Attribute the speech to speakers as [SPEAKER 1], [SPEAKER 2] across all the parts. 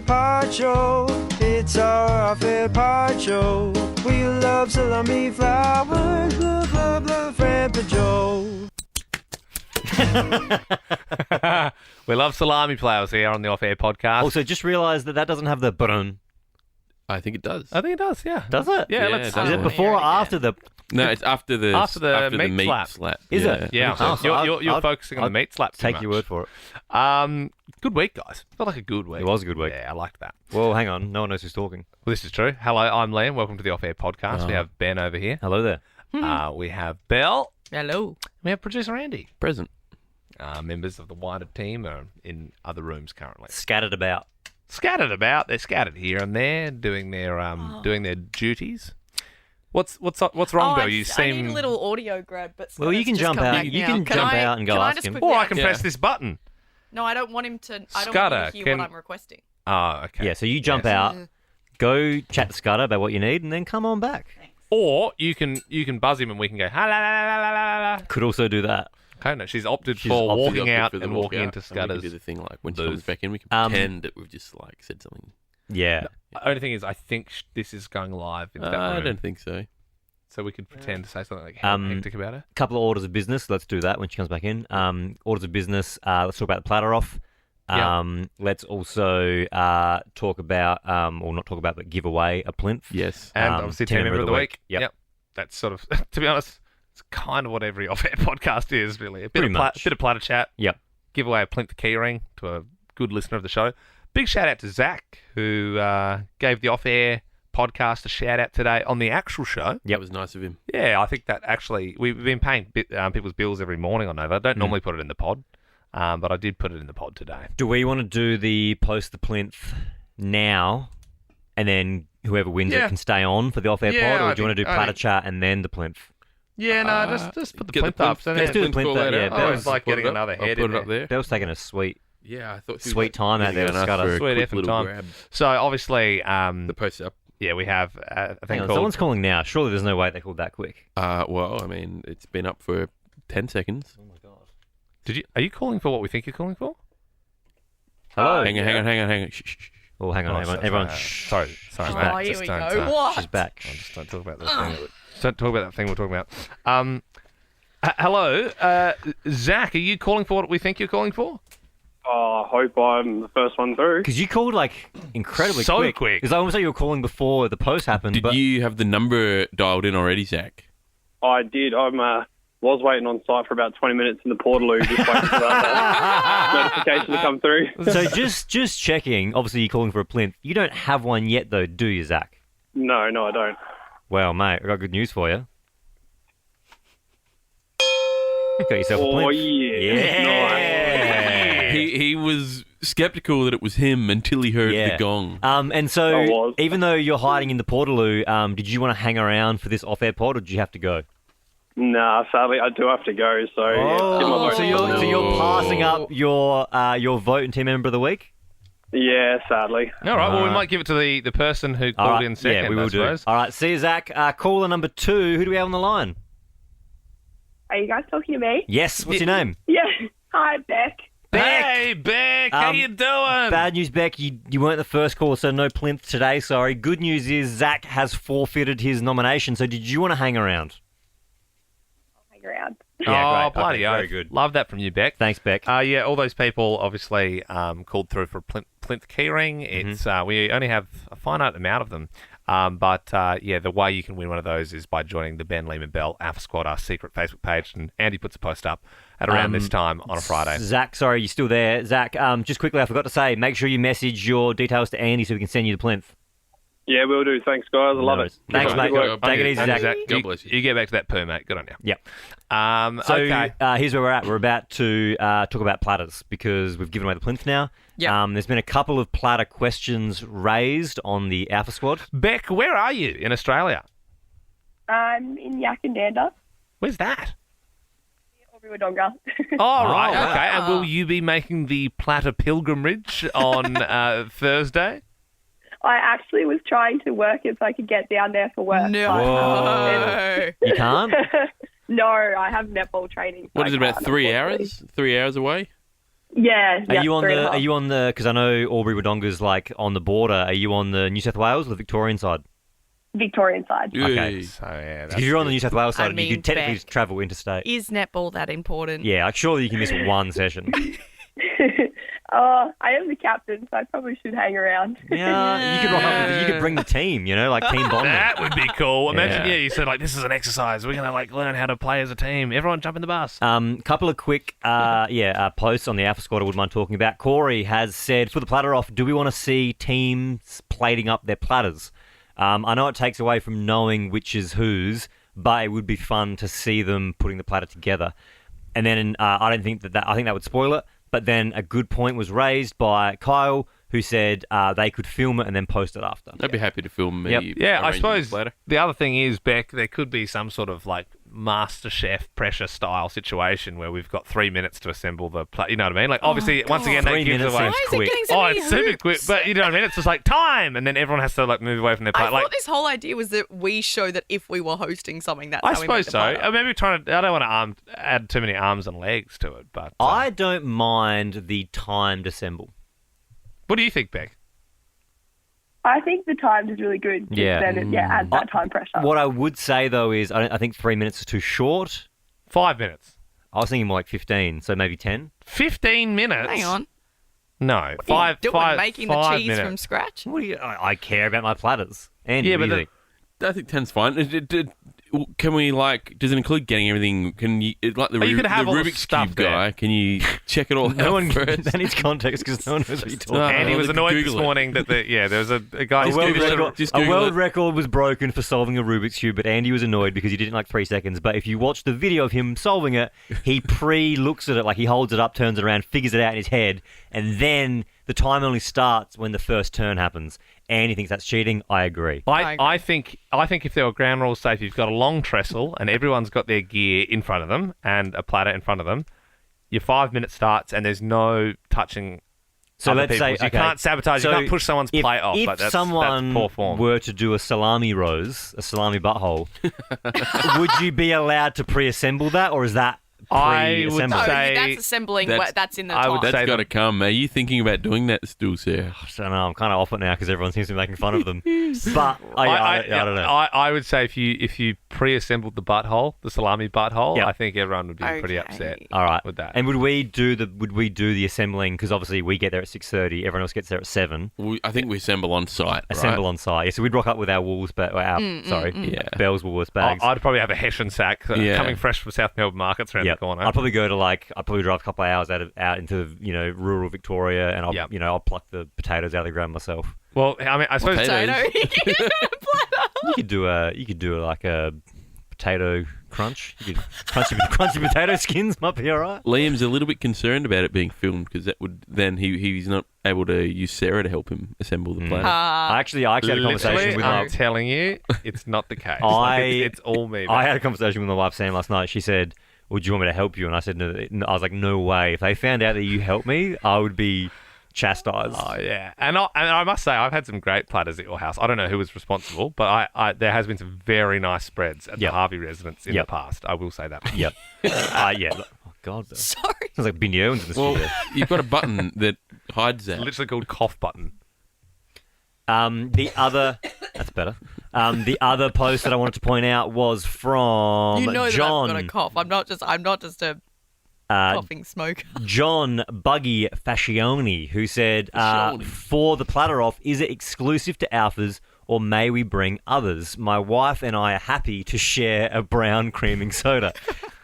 [SPEAKER 1] pod show. It's our off-air pod show. We love salami flowers. Love Frampa Joe.
[SPEAKER 2] We love salami flowers here on the Off-Air podcast.
[SPEAKER 3] Also, just realised that doesn't have the brun.
[SPEAKER 4] I think it does.
[SPEAKER 2] I think it does, yeah.
[SPEAKER 3] Does it?
[SPEAKER 2] Yeah,
[SPEAKER 4] Yeah,
[SPEAKER 2] let's...
[SPEAKER 4] it does.
[SPEAKER 3] Is it before or after the...
[SPEAKER 4] No, it's after the
[SPEAKER 2] meat slap.
[SPEAKER 4] Is
[SPEAKER 3] it?
[SPEAKER 2] Yeah,
[SPEAKER 3] Oh, so
[SPEAKER 2] you're focusing on the meat slap too
[SPEAKER 3] Take
[SPEAKER 2] much.
[SPEAKER 3] your word for it.
[SPEAKER 2] Good week, guys. Felt like a good week.
[SPEAKER 3] It was a good week.
[SPEAKER 2] Yeah, I liked that.
[SPEAKER 3] Well, hang on. No one knows who's talking.
[SPEAKER 2] Well, this is true. Hello, I'm Liam. Welcome to the Off-Air podcast. We have Ben over here.
[SPEAKER 3] Hello there.
[SPEAKER 2] We have Belle.
[SPEAKER 5] Hello.
[SPEAKER 2] We have producer Andy.
[SPEAKER 4] Present.
[SPEAKER 2] Members of the wider team are in other rooms currently.
[SPEAKER 3] Scattered about.
[SPEAKER 2] Scattered about. They're scattered here and there, doing their duties. What's wrong, Belle? You
[SPEAKER 5] I need a little audio grab, but
[SPEAKER 3] Well, you can
[SPEAKER 5] just
[SPEAKER 3] jump
[SPEAKER 5] come
[SPEAKER 3] out.
[SPEAKER 5] back
[SPEAKER 3] You
[SPEAKER 5] now.
[SPEAKER 3] can jump out and go
[SPEAKER 5] can I
[SPEAKER 3] ask
[SPEAKER 5] just
[SPEAKER 3] him.
[SPEAKER 5] quickly
[SPEAKER 2] Or I
[SPEAKER 5] ask-
[SPEAKER 2] can press this button.
[SPEAKER 5] No, I don't want him to. I don't want
[SPEAKER 2] Scudder,
[SPEAKER 5] him to hear
[SPEAKER 2] can-
[SPEAKER 5] what I'm requesting.
[SPEAKER 2] Oh, okay.
[SPEAKER 3] Yeah, so you jump out, go chat to Scudder about what you need, and then come on back.
[SPEAKER 2] Or you can buzz him and we can go, ha la la la la la la.
[SPEAKER 3] Could also do that.
[SPEAKER 2] Okay, no, she's opted
[SPEAKER 3] She's
[SPEAKER 2] for
[SPEAKER 3] opted
[SPEAKER 2] walking out
[SPEAKER 4] for the
[SPEAKER 2] and
[SPEAKER 4] walk
[SPEAKER 2] walking
[SPEAKER 4] out,
[SPEAKER 2] into
[SPEAKER 4] and we
[SPEAKER 2] Scudder's.
[SPEAKER 4] can do the thing like when she
[SPEAKER 2] booth.
[SPEAKER 4] comes back in, we can pretend that we've just like said something.
[SPEAKER 3] Yeah.
[SPEAKER 2] The only thing is, I think this is going live into that
[SPEAKER 4] I
[SPEAKER 2] room.
[SPEAKER 4] don't think so.
[SPEAKER 2] So we could pretend to say something like hectic about her.
[SPEAKER 3] Couple of orders of business. Let's do that when she comes back in. Orders of business. Let's talk about the platter off. Let's also talk about, or not talk about, but give away a plinth.
[SPEAKER 4] Yes.
[SPEAKER 2] And obviously, team member of the week.
[SPEAKER 3] Yep.
[SPEAKER 2] That's sort of, to be honest, it's kind of what every off-air podcast is, really. A bit
[SPEAKER 3] Pretty
[SPEAKER 2] of
[SPEAKER 3] much.
[SPEAKER 2] bit of platter chat.
[SPEAKER 3] Yep.
[SPEAKER 2] Give away a plinth keyring to a good listener of the show. Big shout out to Zach, who gave the off-air podcast a shout out today on the actual show.
[SPEAKER 4] That was nice of him.
[SPEAKER 2] Yeah, I think that actually, we've been paying people's bills every morning on Nova. I don't normally put it in the pod, but I did put it in the pod today.
[SPEAKER 3] Do we want to do the post the plinth now, and then whoever wins it can stay on for the off-air
[SPEAKER 2] Yeah,
[SPEAKER 3] pod, or
[SPEAKER 2] I
[SPEAKER 3] do you want to do
[SPEAKER 2] think-
[SPEAKER 3] platter chat and then the plinth?
[SPEAKER 2] Yeah, no, just put the
[SPEAKER 4] Get
[SPEAKER 2] plinth up. So
[SPEAKER 3] Let's do the plinth. Yeah,
[SPEAKER 2] I always like getting another head
[SPEAKER 4] Put
[SPEAKER 2] in
[SPEAKER 4] it up there.
[SPEAKER 3] Bell's taking a sweet
[SPEAKER 4] Yeah, I thought she was
[SPEAKER 3] Sweet time out there with
[SPEAKER 4] gonna ask
[SPEAKER 3] Scudder.
[SPEAKER 4] for a
[SPEAKER 2] Sweet
[SPEAKER 4] quick
[SPEAKER 2] effing
[SPEAKER 4] little
[SPEAKER 2] time.
[SPEAKER 4] grab.
[SPEAKER 2] So obviously,
[SPEAKER 4] The post up.
[SPEAKER 2] yeah, we have a thing
[SPEAKER 3] Hang on,
[SPEAKER 2] called...
[SPEAKER 3] someone's calling now. Surely there's no way they called that quick.
[SPEAKER 4] Well, I mean, it's been up for 10 seconds.
[SPEAKER 3] Oh my god.
[SPEAKER 2] Are you calling for what we think you're calling for?
[SPEAKER 3] Hello.
[SPEAKER 4] Hang on. Shh, shh, shh.
[SPEAKER 3] Oh, hang on, everyone.
[SPEAKER 2] Sorry,
[SPEAKER 3] She's
[SPEAKER 2] mate.
[SPEAKER 3] back.
[SPEAKER 5] Here
[SPEAKER 2] Just
[SPEAKER 5] we
[SPEAKER 2] don't,
[SPEAKER 5] go. What?
[SPEAKER 3] She's back.
[SPEAKER 2] Just don't talk about that thing. Don't talk about that thing we're talking about. Hello, Zach. Are you calling for what we think you're calling for?
[SPEAKER 6] I hope I'm the first one through.
[SPEAKER 3] Because you called like incredibly
[SPEAKER 2] So
[SPEAKER 3] quick.
[SPEAKER 2] quick.
[SPEAKER 3] Because I almost thought you were calling before the post happened.
[SPEAKER 4] Did
[SPEAKER 3] but
[SPEAKER 4] you have the number dialed in already, Zach?
[SPEAKER 6] I did. Was waiting on site for about 20 minutes in the Portaloo, just waiting for that notification to come through.
[SPEAKER 3] So just checking. Obviously, you're calling for a plinth. You don't have one yet, though, do you, Zach?
[SPEAKER 6] No, I don't.
[SPEAKER 3] Well, mate, I got good news for you. You got yourself a
[SPEAKER 6] Oh,
[SPEAKER 3] plinth.
[SPEAKER 6] yeah.
[SPEAKER 4] He was skeptical that it was him until he heard the gong.
[SPEAKER 3] And
[SPEAKER 6] I
[SPEAKER 3] so,
[SPEAKER 6] was.
[SPEAKER 3] even though you're hiding in the Portaloo, did you want to hang around for this off-air pod, or did you have to go?
[SPEAKER 6] Nah, sadly, I do have to go, so yeah, give my vote.
[SPEAKER 3] so you're passing up your vote and team member of the week?
[SPEAKER 6] Yeah, sadly.
[SPEAKER 2] All right. Well, we might give it to the person who called in second.
[SPEAKER 3] Yeah, we will
[SPEAKER 2] I
[SPEAKER 3] do.
[SPEAKER 2] suppose.
[SPEAKER 3] All right, see you, Zach. Caller number 2. Who do we have on the line?
[SPEAKER 7] Are you guys talking to me?
[SPEAKER 3] Yes. What's your name?
[SPEAKER 7] Yeah. Hi, Beck.
[SPEAKER 2] Hey, Beck. How you doing?
[SPEAKER 3] Bad news, Beck. You weren't the first caller, so no plinth today. Sorry. Good news is Zach has forfeited his nomination. So did you want to hang around?
[SPEAKER 7] Hang around.
[SPEAKER 3] Yeah,
[SPEAKER 2] oh,
[SPEAKER 3] great.
[SPEAKER 2] bloody
[SPEAKER 3] Okay,
[SPEAKER 2] oath.
[SPEAKER 3] very good.
[SPEAKER 2] Love that from you, Beck.
[SPEAKER 3] Thanks, Beck.
[SPEAKER 2] Yeah, all those people obviously called through for plinth keyring. It's we only have a finite amount of them. But the way you can win one of those is by joining the Ben Lehman Bell Alpha Squad, our secret Facebook page, and Andy puts a post up at around this time on a Friday.
[SPEAKER 3] Zach, sorry, you're still there. Zach, just quickly, I forgot to say, make sure you message your details to Andy so we can send you the plinth.
[SPEAKER 6] Yeah, will do. Thanks, guys. I love it.
[SPEAKER 3] Thanks,
[SPEAKER 6] Good
[SPEAKER 3] mate.
[SPEAKER 6] work.
[SPEAKER 3] Take it easy, Zach.
[SPEAKER 4] God bless you.
[SPEAKER 2] You get back to that poo, mate. Good on you.
[SPEAKER 3] Yep. So
[SPEAKER 2] okay.
[SPEAKER 3] Here's where we're at. We're about to talk about platters because we've given away the plinth now.
[SPEAKER 5] Yeah.
[SPEAKER 3] There's been a couple of platter questions raised on the Alpha Squad.
[SPEAKER 2] Beck, where are you in Australia?
[SPEAKER 7] I'm in Yakandanda,
[SPEAKER 2] Where's that?
[SPEAKER 7] or Wodonga.
[SPEAKER 2] Oh, right.
[SPEAKER 3] wow.
[SPEAKER 2] Okay. And will you be making the platter pilgrimage on Thursday?
[SPEAKER 7] I actually was trying to work it so I could get down there for work.
[SPEAKER 5] No.
[SPEAKER 3] Whoa. You can't?
[SPEAKER 7] No, I have netball training. So
[SPEAKER 4] What is
[SPEAKER 7] I
[SPEAKER 4] it, about
[SPEAKER 7] can't,
[SPEAKER 4] 3
[SPEAKER 7] unfortunately.
[SPEAKER 4] hours? 3 hours away?
[SPEAKER 7] Yeah.
[SPEAKER 3] Are you on
[SPEAKER 7] 3.5.
[SPEAKER 3] Are you on the? Because I know Albury Wodonga's like on the border. Are you on the New South Wales or the Victorian side?
[SPEAKER 7] Victorian side?
[SPEAKER 3] Okay.
[SPEAKER 2] So yeah,
[SPEAKER 3] Because you're on the New South Wales side,
[SPEAKER 5] I
[SPEAKER 3] and you
[SPEAKER 5] mean,
[SPEAKER 3] could technically
[SPEAKER 5] Beck.
[SPEAKER 3] travel interstate.
[SPEAKER 5] Is netball that important?
[SPEAKER 3] Yeah, like surely you can miss one session.
[SPEAKER 7] Oh, I am the captain, so I probably should hang around.
[SPEAKER 3] Yeah, you could rock up with, you could bring the team, like team bonding.
[SPEAKER 2] that would be cool. Imagine,
[SPEAKER 3] Yeah.
[SPEAKER 2] you said like this is an exercise. We're gonna like learn how to play as a team. Everyone jump in the bus.
[SPEAKER 3] Couple of quick posts on the Alpha Squad I wouldn't mind talking about. Corey has said, for the platter off, do we want to see teams plating up their platters? I know it takes away from knowing which is whose, but it would be fun to see them putting the platter together. And then I don't think I think that would spoil it. But then a good point was raised by Kyle, who said they could film it and then post it after.
[SPEAKER 4] I'd be happy to film me.
[SPEAKER 3] Yep.
[SPEAKER 2] Yeah, I
[SPEAKER 4] arranging
[SPEAKER 2] suppose
[SPEAKER 4] later.
[SPEAKER 2] the other thing is, Beck, there could be some sort of like MasterChef pressure style situation where we've got 3 minutes to assemble the you know what I mean? Like obviously, once again, that
[SPEAKER 3] 3
[SPEAKER 2] gives
[SPEAKER 3] minutes
[SPEAKER 2] away.
[SPEAKER 3] seems
[SPEAKER 5] Why is it
[SPEAKER 3] quick.
[SPEAKER 5] getting so
[SPEAKER 2] Oh,
[SPEAKER 5] many
[SPEAKER 2] it's super
[SPEAKER 5] hoops?
[SPEAKER 2] quick, but you know what I mean? It's just like time, and then everyone has to like move away from their
[SPEAKER 5] I
[SPEAKER 2] plate.
[SPEAKER 5] thought
[SPEAKER 2] Like
[SPEAKER 5] this whole idea was that we show that if we were hosting something, that's
[SPEAKER 2] I
[SPEAKER 5] how we make
[SPEAKER 2] suppose
[SPEAKER 5] the
[SPEAKER 2] so.
[SPEAKER 5] platter.
[SPEAKER 2] Maybe trying to. I don't want to add too many arms and legs to it, but
[SPEAKER 3] I don't mind the timed assemble.
[SPEAKER 2] what do you think, Beck?
[SPEAKER 7] I think the times is really good.
[SPEAKER 3] Yeah.
[SPEAKER 7] Then it adds that time pressure.
[SPEAKER 3] What I would say, though, is I think 3 minutes is too short.
[SPEAKER 2] 5 minutes.
[SPEAKER 3] I was thinking more like 15, so maybe 10.
[SPEAKER 2] 15 minutes.
[SPEAKER 5] Hang on.
[SPEAKER 2] No,
[SPEAKER 5] What are you doing,
[SPEAKER 2] five.
[SPEAKER 5] making
[SPEAKER 2] 5
[SPEAKER 5] the cheese
[SPEAKER 2] minutes.
[SPEAKER 5] from scratch?
[SPEAKER 3] What do you? I care about my platters. And
[SPEAKER 2] Yeah,
[SPEAKER 3] what do
[SPEAKER 2] but
[SPEAKER 3] you think?
[SPEAKER 4] I think 10's fine. Can we does it include getting everything? Can you like the,
[SPEAKER 2] Oh, you can have
[SPEAKER 4] the
[SPEAKER 2] all the
[SPEAKER 4] Rubik's
[SPEAKER 2] stuff
[SPEAKER 4] Cube
[SPEAKER 2] there.
[SPEAKER 4] guy? Can you check it all
[SPEAKER 3] No
[SPEAKER 4] out
[SPEAKER 3] one
[SPEAKER 4] first?
[SPEAKER 3] that needs context because no one knows what you're talking
[SPEAKER 4] No.
[SPEAKER 3] about.
[SPEAKER 2] And he was
[SPEAKER 4] they can
[SPEAKER 2] annoyed this
[SPEAKER 4] Google it.
[SPEAKER 2] morning that there was a guy.
[SPEAKER 3] A
[SPEAKER 2] who
[SPEAKER 3] world,
[SPEAKER 2] Googled it.
[SPEAKER 3] record,
[SPEAKER 4] just
[SPEAKER 3] a
[SPEAKER 4] Google
[SPEAKER 3] world
[SPEAKER 4] it.
[SPEAKER 3] record was broken for solving a Rubik's Cube, but Andy was annoyed because he did it in like 3 seconds. But if you watch the video of him solving it, he pre-looks at it, like he holds it up, turns it around, figures it out in his head, and then the time only starts when the first turn happens. Andy thinks that's cheating. I agree.
[SPEAKER 2] I think if there were ground rules, say if you've got a long trestle and everyone's got their gear in front of them and a platter in front of them, your 5 minute starts and there's no touching.
[SPEAKER 3] So
[SPEAKER 2] other
[SPEAKER 3] let's say
[SPEAKER 2] people's. You
[SPEAKER 3] okay,
[SPEAKER 2] can't sabotage.
[SPEAKER 3] so
[SPEAKER 2] you can't push someone's plate off.
[SPEAKER 3] If
[SPEAKER 2] Like, that's
[SPEAKER 3] someone
[SPEAKER 2] poor form.
[SPEAKER 3] were to do a salami rose, a salami butthole, would you be allowed to pre-assemble that, or is that
[SPEAKER 2] I would
[SPEAKER 3] pre-assembled?
[SPEAKER 5] No,
[SPEAKER 2] say-
[SPEAKER 5] that's assembling. That's in the
[SPEAKER 2] I would
[SPEAKER 5] top.
[SPEAKER 2] say
[SPEAKER 4] That's got to
[SPEAKER 2] them-
[SPEAKER 4] come. Are you thinking about doing that still, Sarah?
[SPEAKER 3] I don't know. I'm kind of off it now because everyone seems to be making fun of them. But I don't know.
[SPEAKER 2] I would say if you pre-assembled the butthole, the salami butthole,
[SPEAKER 3] Yeah.
[SPEAKER 2] I think everyone would be pretty
[SPEAKER 5] Okay.
[SPEAKER 2] upset.
[SPEAKER 3] All right.
[SPEAKER 2] With that.
[SPEAKER 3] And would we do the assembling? Because obviously we get there at 6:30. Everyone else gets there at 7.
[SPEAKER 4] I think we assemble on site.
[SPEAKER 3] Assemble
[SPEAKER 4] right?
[SPEAKER 3] on site. Yeah, so we'd rock up with our Bell's Woolworths bags.
[SPEAKER 2] I'd probably have a Hessian sack
[SPEAKER 4] Yeah.
[SPEAKER 2] coming fresh from South Melbourne markets around
[SPEAKER 3] Yep.
[SPEAKER 2] the corner.
[SPEAKER 3] I'd probably go to I'd probably drive a couple of hours out into rural Victoria, and
[SPEAKER 2] Yep.
[SPEAKER 3] I'll pluck the potatoes out of the ground myself.
[SPEAKER 2] Well, I mean, I suppose
[SPEAKER 4] Potatoes.
[SPEAKER 3] You could do like a potato crunch. You could crunchy potato skins might be all right.
[SPEAKER 4] Liam's a little bit concerned about it being filmed because that would then he's not able to use Sarah to help him assemble the platter.
[SPEAKER 3] I actually had a conversation
[SPEAKER 2] literally,
[SPEAKER 3] with
[SPEAKER 2] I'm
[SPEAKER 3] my
[SPEAKER 2] telling you, it's not the case. It's all me.
[SPEAKER 3] I
[SPEAKER 2] mate.
[SPEAKER 3] had a conversation with my wife Sam last night. She said, "Would you want me to help you?" And I said, "No." I was like, "No way! If they found out that you helped me, I would be chastised."
[SPEAKER 2] Oh yeah, and I must say I've had some great platters at your house. I don't know who was responsible, but there has been some very nice spreads at
[SPEAKER 3] Yep.
[SPEAKER 2] the Harvey residence in
[SPEAKER 3] Yep.
[SPEAKER 2] the past. I will say that. much.
[SPEAKER 3] Yep. Yeah. Oh God.
[SPEAKER 5] Sorry.
[SPEAKER 3] Sounds like Benny Owens in the
[SPEAKER 4] Well,
[SPEAKER 3] studio.
[SPEAKER 4] you've got a button that hides
[SPEAKER 2] It's
[SPEAKER 4] that.
[SPEAKER 2] literally called cough button.
[SPEAKER 3] That's better. The other post that I wanted to point out was from
[SPEAKER 5] You know that
[SPEAKER 3] John.
[SPEAKER 5] I've got a cough. I'm not just a coughing smoker.
[SPEAKER 3] John Buggy Fascioni, who said,
[SPEAKER 4] Fascioni.
[SPEAKER 3] for the platter off, is it exclusive to Alphas or may we bring others? My wife and I are happy to share a brown creaming soda.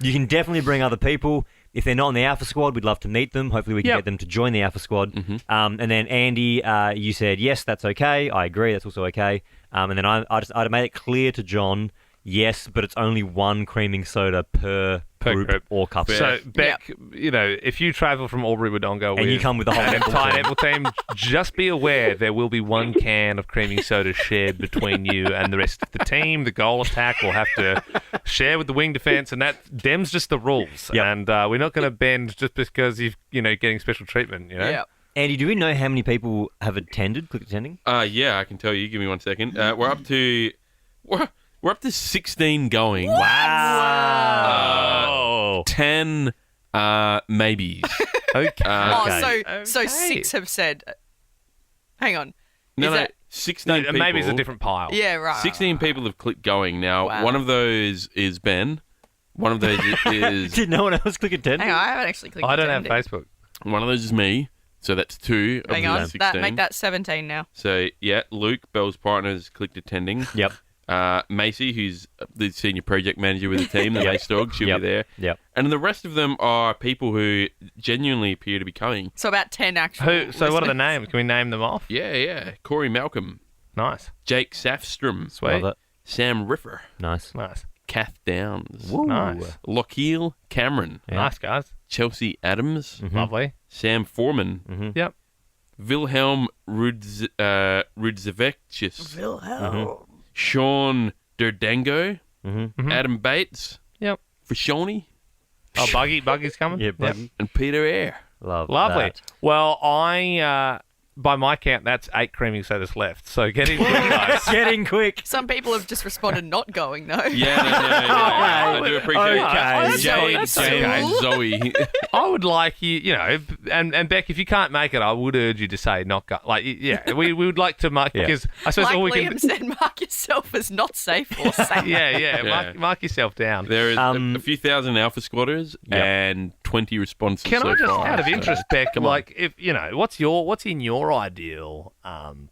[SPEAKER 3] You can definitely bring other people. If they're not in the Alpha Squad, we'd love to meet them. Hopefully we can
[SPEAKER 2] Yep.
[SPEAKER 3] get them to join the Alpha Squad. And then Andy, you said, yes, that's okay. I agree, that's also okay. And then I'd made it clear to John, yes, but it's only one creaming soda per group or couple.
[SPEAKER 2] So Beck, if you travel from Albury Wodonga
[SPEAKER 3] And you come with the whole
[SPEAKER 2] an
[SPEAKER 3] netball
[SPEAKER 2] entire
[SPEAKER 3] team.
[SPEAKER 2] netball team, just be aware there will be one can of creaming soda shared between you and the rest of the team. The goal attack will have to share with the wing defence, and them's just the rules.
[SPEAKER 3] Yep.
[SPEAKER 2] And we're not going to bend just because you've getting special treatment.
[SPEAKER 5] Yeah.
[SPEAKER 3] Andy, do we know how many people have clicked attending?
[SPEAKER 4] Yeah, I can tell you. Give me 1 second. We're up to 16 going.
[SPEAKER 3] Wow.
[SPEAKER 4] 10 Maybes.
[SPEAKER 2] Okay.
[SPEAKER 5] So 6 have said. Hang on.
[SPEAKER 4] No,
[SPEAKER 5] Is that-
[SPEAKER 4] 16 people.
[SPEAKER 2] Maybe it's a different pile.
[SPEAKER 5] Yeah, right.
[SPEAKER 4] 16 people have clicked going. Now,
[SPEAKER 5] Wow.
[SPEAKER 4] one of those is Ben. One of those is...
[SPEAKER 3] Did no one else click attend?
[SPEAKER 5] Hang on, I haven't actually clicked
[SPEAKER 2] I don't have
[SPEAKER 5] attending.
[SPEAKER 2] Facebook.
[SPEAKER 4] One of those is me. So that's 2 of
[SPEAKER 5] Hang
[SPEAKER 4] the
[SPEAKER 5] on,
[SPEAKER 4] 16.
[SPEAKER 5] make that 17 now.
[SPEAKER 4] So, yeah, Luke, Bell's partner, has clicked attending.
[SPEAKER 3] Yep.
[SPEAKER 4] Macy, who's the senior project manager with the team, the race dog, she'll
[SPEAKER 3] Yep.
[SPEAKER 4] be there.
[SPEAKER 3] Yep.
[SPEAKER 4] And the rest of them are people who genuinely appear to be coming.
[SPEAKER 5] So about 10 actual.
[SPEAKER 2] So what are the
[SPEAKER 5] listeners.
[SPEAKER 2] names? Can we name them off?
[SPEAKER 4] Yeah. Corey Malcolm,
[SPEAKER 2] Nice.
[SPEAKER 4] Jake Safstrom,
[SPEAKER 2] Sweet.
[SPEAKER 3] Love it.
[SPEAKER 4] Sam Riffer,
[SPEAKER 3] Nice.
[SPEAKER 2] Nice.
[SPEAKER 4] Kath Downs,
[SPEAKER 2] Nice.
[SPEAKER 4] Lochiel Cameron,
[SPEAKER 3] Yeah.
[SPEAKER 2] Nice, guys.
[SPEAKER 4] Chelsea Adams,
[SPEAKER 2] Lovely.
[SPEAKER 4] Sam Foreman,
[SPEAKER 2] Yep.
[SPEAKER 4] Wilhelm Rudzevicius, Sean Derdango, Adam Bates,
[SPEAKER 2] Yep.
[SPEAKER 4] for Shawnee,
[SPEAKER 2] Oh, Buggy's coming?
[SPEAKER 3] Yeah, Buggy.
[SPEAKER 4] and Peter Eyre.
[SPEAKER 2] Lovely.
[SPEAKER 3] that.
[SPEAKER 2] Well, by my count, that's 8 creaming sodas left. So get in quick, guys.
[SPEAKER 3] Getting quick.
[SPEAKER 5] Some people have just responded not going, though.
[SPEAKER 4] Yeah, I do appreciate
[SPEAKER 3] Okay.
[SPEAKER 4] Jade,
[SPEAKER 2] That's
[SPEAKER 4] Jane,
[SPEAKER 2] okay.
[SPEAKER 4] and Zoe.
[SPEAKER 2] I would like you know, and Beck, if you can't make it, I would urge you to say not go. Like, yeah, we would like to mark
[SPEAKER 3] Yeah.
[SPEAKER 2] because I suppose
[SPEAKER 5] Like
[SPEAKER 2] all we
[SPEAKER 5] Liam
[SPEAKER 2] can.
[SPEAKER 5] said, mark yourself as not safe or safe.
[SPEAKER 2] Yeah,
[SPEAKER 4] Yeah.
[SPEAKER 2] mark yourself down.
[SPEAKER 4] There is a few thousand alpha squatters and 20 responses
[SPEAKER 2] Can
[SPEAKER 4] so
[SPEAKER 2] I just,
[SPEAKER 4] far.
[SPEAKER 2] out of interest, Beck,
[SPEAKER 4] Come on.
[SPEAKER 2] like, if you know, what's in your ideal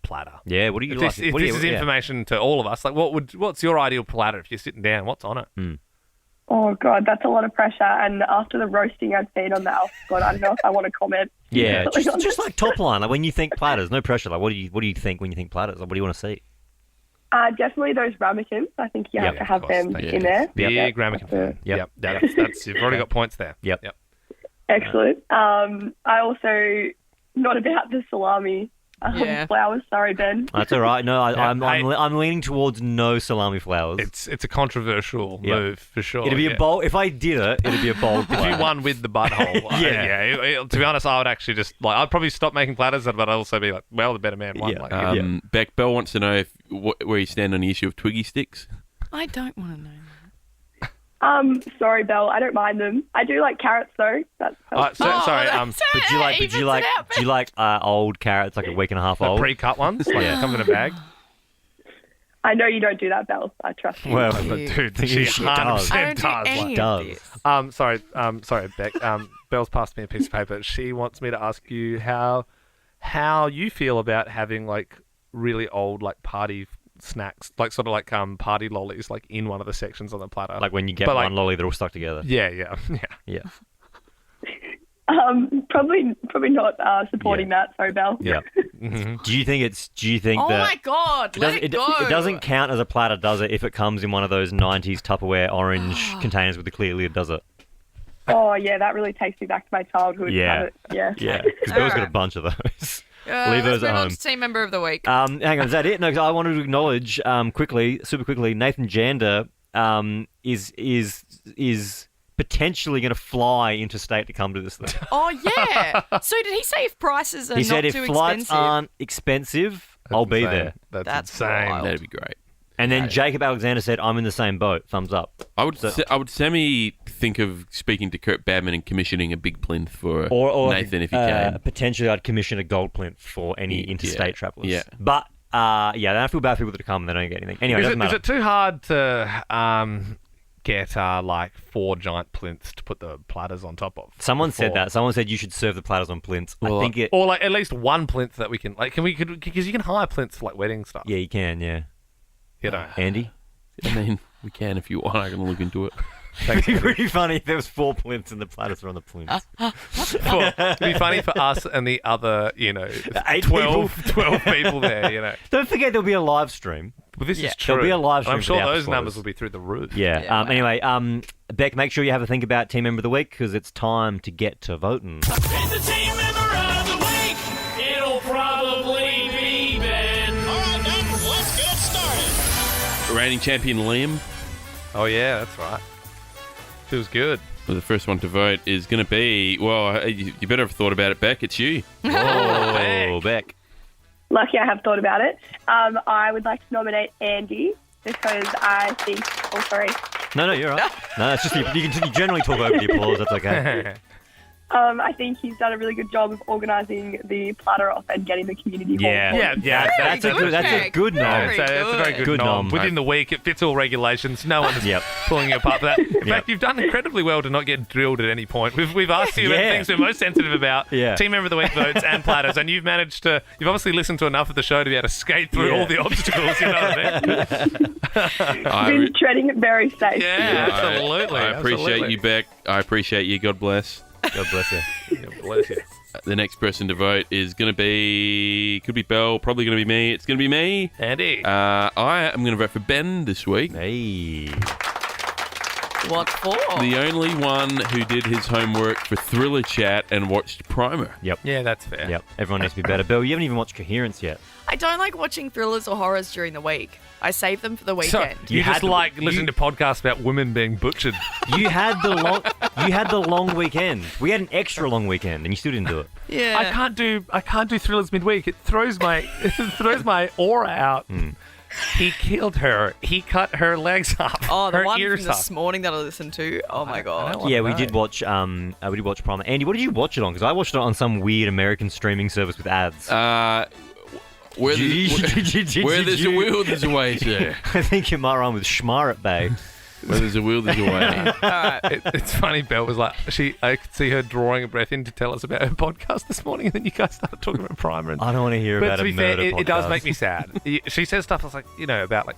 [SPEAKER 2] platter?
[SPEAKER 3] Yeah, what do you
[SPEAKER 2] If
[SPEAKER 3] like?
[SPEAKER 2] this, if
[SPEAKER 3] What do
[SPEAKER 2] this
[SPEAKER 3] you-
[SPEAKER 2] is information to all of us, like, what's your ideal platter if you're sitting down? What's on it?
[SPEAKER 7] Oh, God, that's a lot of pressure. And after the roasting I've seen on the Alpha Squad, I don't know if I want to comment.
[SPEAKER 3] Yeah,
[SPEAKER 7] To be
[SPEAKER 3] just
[SPEAKER 7] honest.
[SPEAKER 3] like top line. Like when you think platters, no pressure. Like what do you think when you think platters? Like what do you want to see?
[SPEAKER 7] Definitely those ramekins. I think you have
[SPEAKER 3] Yep,
[SPEAKER 7] to
[SPEAKER 2] of
[SPEAKER 7] have
[SPEAKER 2] course,
[SPEAKER 7] them
[SPEAKER 2] thank
[SPEAKER 7] in there.
[SPEAKER 2] Big
[SPEAKER 7] Yep.
[SPEAKER 2] ramekin fan.
[SPEAKER 3] Yep.
[SPEAKER 2] That's you've already got points there.
[SPEAKER 3] Yep.
[SPEAKER 7] Excellent. I also, not about the salami
[SPEAKER 5] Yeah.
[SPEAKER 7] flowers. Sorry, Ben.
[SPEAKER 3] That's all right. No, I'm
[SPEAKER 2] Hey.
[SPEAKER 3] leaning towards no salami flowers.
[SPEAKER 2] It's a controversial
[SPEAKER 3] Yep.
[SPEAKER 2] move for sure.
[SPEAKER 3] It'd be
[SPEAKER 2] yeah.
[SPEAKER 3] a bold. If I did it, it'd be a bold.
[SPEAKER 2] If you
[SPEAKER 3] play.
[SPEAKER 2] won with the butthole,
[SPEAKER 3] Yeah.
[SPEAKER 2] to be honest, I would actually just like I'd probably stop making platters, but I'd also be like, well, the better man won.
[SPEAKER 3] Yeah.
[SPEAKER 2] Like,
[SPEAKER 4] Beck Bell wants to know where you stand on the issue of Twiggy sticks.
[SPEAKER 5] I don't want to know.
[SPEAKER 7] Sorry, Belle. I don't mind them. I do like carrots though. That's
[SPEAKER 2] sorry.
[SPEAKER 3] But do you like old carrots, like a week and a half
[SPEAKER 2] The
[SPEAKER 3] old?
[SPEAKER 2] pre-cut ones, like comes in a bag.
[SPEAKER 7] I know you don't do that, Belle. I trust you.
[SPEAKER 3] Well,
[SPEAKER 2] But dude,
[SPEAKER 3] She
[SPEAKER 2] she
[SPEAKER 3] does.
[SPEAKER 2] 100%
[SPEAKER 5] I don't do
[SPEAKER 2] does.
[SPEAKER 5] any
[SPEAKER 3] does.
[SPEAKER 5] of this.
[SPEAKER 2] Sorry, Beck. Bell's passed me a piece of paper. She wants me to ask you how you feel about having like really old like party snacks, like sort of like party lollies, like in one of the sections on the platter.
[SPEAKER 3] Like when you get
[SPEAKER 2] But,
[SPEAKER 3] one
[SPEAKER 2] like-
[SPEAKER 3] lolly, they're all stuck together.
[SPEAKER 2] yeah.
[SPEAKER 3] Yeah.
[SPEAKER 7] Probably not supporting that. Sorry, Belle.
[SPEAKER 3] Yeah. Do you think
[SPEAKER 5] Oh
[SPEAKER 3] that
[SPEAKER 5] my God, let it go.
[SPEAKER 3] it doesn't count as a platter, does it? If it comes in one of those '90s Tupperware orange containers with the clear lid, does it?
[SPEAKER 7] Oh yeah, that really takes me back to my childhood.
[SPEAKER 3] Yeah.
[SPEAKER 7] Yeah.
[SPEAKER 3] Yeah. Because Bill's got a
[SPEAKER 5] Alright.
[SPEAKER 3] bunch of those. Leave
[SPEAKER 5] Let's
[SPEAKER 3] those at
[SPEAKER 5] move on
[SPEAKER 3] home.
[SPEAKER 5] to team member of the week.
[SPEAKER 3] Hang on, is that it? No, 'cause I wanted to acknowledge super quickly, Nathan Jander is potentially going to fly interstate to come to this thing.
[SPEAKER 5] Oh yeah. So did he say if prices are
[SPEAKER 3] He
[SPEAKER 5] not
[SPEAKER 3] said if
[SPEAKER 5] too
[SPEAKER 3] flights
[SPEAKER 5] expensive?
[SPEAKER 3] aren't expensive, I'll be
[SPEAKER 2] insane.
[SPEAKER 3] there.
[SPEAKER 5] That's
[SPEAKER 2] insane.
[SPEAKER 5] wild.
[SPEAKER 4] That'd be great.
[SPEAKER 3] And then Jacob Alexander said, I'm in the same boat. Thumbs up.
[SPEAKER 4] I would semi think of speaking to Kurt Badman and commissioning a big plinth for
[SPEAKER 3] Or
[SPEAKER 4] Nathan if he can.
[SPEAKER 3] Potentially, I'd commission a gold plinth for any interstate travellers.
[SPEAKER 4] Yeah.
[SPEAKER 3] But, then I feel bad for people that come and they don't get anything. Anyway,
[SPEAKER 2] Is
[SPEAKER 3] doesn't
[SPEAKER 2] it
[SPEAKER 3] matter.
[SPEAKER 2] too hard to get like 4 giant plinths to put the platters on top of?
[SPEAKER 3] Someone said
[SPEAKER 2] before?
[SPEAKER 3] that. Someone said you should serve the platters on plinths.
[SPEAKER 4] Well,
[SPEAKER 3] I think it...
[SPEAKER 2] Or like at least one plinth that we can like. Because you can hire plinths for like wedding stuff.
[SPEAKER 3] Yeah, you can, yeah.
[SPEAKER 2] You know.
[SPEAKER 3] Andy?
[SPEAKER 4] I mean, we can if you want. I can look into it.
[SPEAKER 3] It'd be pretty funny if there was 4 plinths and the platters were on the plinths.
[SPEAKER 2] It'd be funny for us and the other,
[SPEAKER 3] 8
[SPEAKER 2] 12 people there,
[SPEAKER 3] Don't forget there'll be a live stream.
[SPEAKER 2] Well, this is true.
[SPEAKER 3] There'll be a live
[SPEAKER 2] I'm
[SPEAKER 3] stream
[SPEAKER 2] sure
[SPEAKER 3] for the
[SPEAKER 2] those
[SPEAKER 3] after
[SPEAKER 2] numbers
[SPEAKER 3] spoilers.
[SPEAKER 2] will be through the roof.
[SPEAKER 3] Yeah.
[SPEAKER 5] Yeah, wow.
[SPEAKER 3] Anyway, Beck, make sure you have a think about Team Member of the Week because it's time to get to voting.
[SPEAKER 8] It's the team member of the week. It'll probably be Ben. All right, then, let's get started.
[SPEAKER 4] Reigning champion Liam,
[SPEAKER 2] Oh, yeah, that's right. Feels good.
[SPEAKER 4] well, the first one to vote is going to be, well, you better have thought about it, Beck. It's you.
[SPEAKER 3] Oh, Beck.
[SPEAKER 7] Lucky I have thought about it. I would like to nominate Andy because I think. Oh, sorry.
[SPEAKER 3] No, you're right. No, it's just you generally talk over the applause. That's okay.
[SPEAKER 7] I think he's done a really good job of organising the platter off and getting the community involved.
[SPEAKER 3] That's a good nom.
[SPEAKER 2] It's a very good nom. Within the week, it fits all regulations. No one's pulling you apart for that. In fact, you've done incredibly well to not get drilled at any point. We've asked you about things we're most sensitive about, team member of the week votes and platters, and you've managed to. You've obviously listened to enough of the show to be able to skate through all the obstacles. You know what I mean?
[SPEAKER 7] Been treading it very safe.
[SPEAKER 2] Yeah, absolutely.
[SPEAKER 4] I appreciate you, Beck. I appreciate you. God bless.
[SPEAKER 3] God bless you.
[SPEAKER 2] God bless you.
[SPEAKER 4] The next person to vote is going to be... Could be Belle, probably going to be me. It's going to be me.
[SPEAKER 2] Andy.
[SPEAKER 4] I am going to vote for Ben this week.
[SPEAKER 3] Hey.
[SPEAKER 5] What for?
[SPEAKER 4] The only one who did his homework for Thriller Chat and watched Primer.
[SPEAKER 3] Yep.
[SPEAKER 2] Yeah, that's fair.
[SPEAKER 3] Yep. Everyone needs to be better. Bill, you haven't even watched Coherence yet.
[SPEAKER 5] I don't like watching thrillers or horrors during the week. I save them for the weekend.
[SPEAKER 2] So, you just like listening to podcasts about women being butchered.
[SPEAKER 3] You had the long weekend. We had an extra long weekend, and you still didn't do it.
[SPEAKER 5] Yeah.
[SPEAKER 2] I can't do thrillers midweek. It throws my aura out. He killed her. He cut her legs off.
[SPEAKER 5] Oh, the
[SPEAKER 2] her
[SPEAKER 5] one
[SPEAKER 2] ears
[SPEAKER 5] from this
[SPEAKER 2] off.
[SPEAKER 5] morning that I listened to. Oh my god.
[SPEAKER 3] Yeah, we did watch. We did watch Primer. Andy, what did you watch it on? Because I watched it on some weird American streaming service with ads.
[SPEAKER 4] Where there's a will, there's a way, sir.
[SPEAKER 3] I think it might rhyme with Schmarret Bay.
[SPEAKER 4] Where there's a will, there's a way.
[SPEAKER 2] It's funny, Belle was like, I could see her drawing a breath in to tell us about her podcast this morning, and then you guys started talking about Primer. And,
[SPEAKER 3] I don't want to hear
[SPEAKER 2] but
[SPEAKER 3] about
[SPEAKER 2] to
[SPEAKER 3] a
[SPEAKER 2] be fair,
[SPEAKER 3] murder podcast.
[SPEAKER 2] it does make me sad. She says stuff that's like, about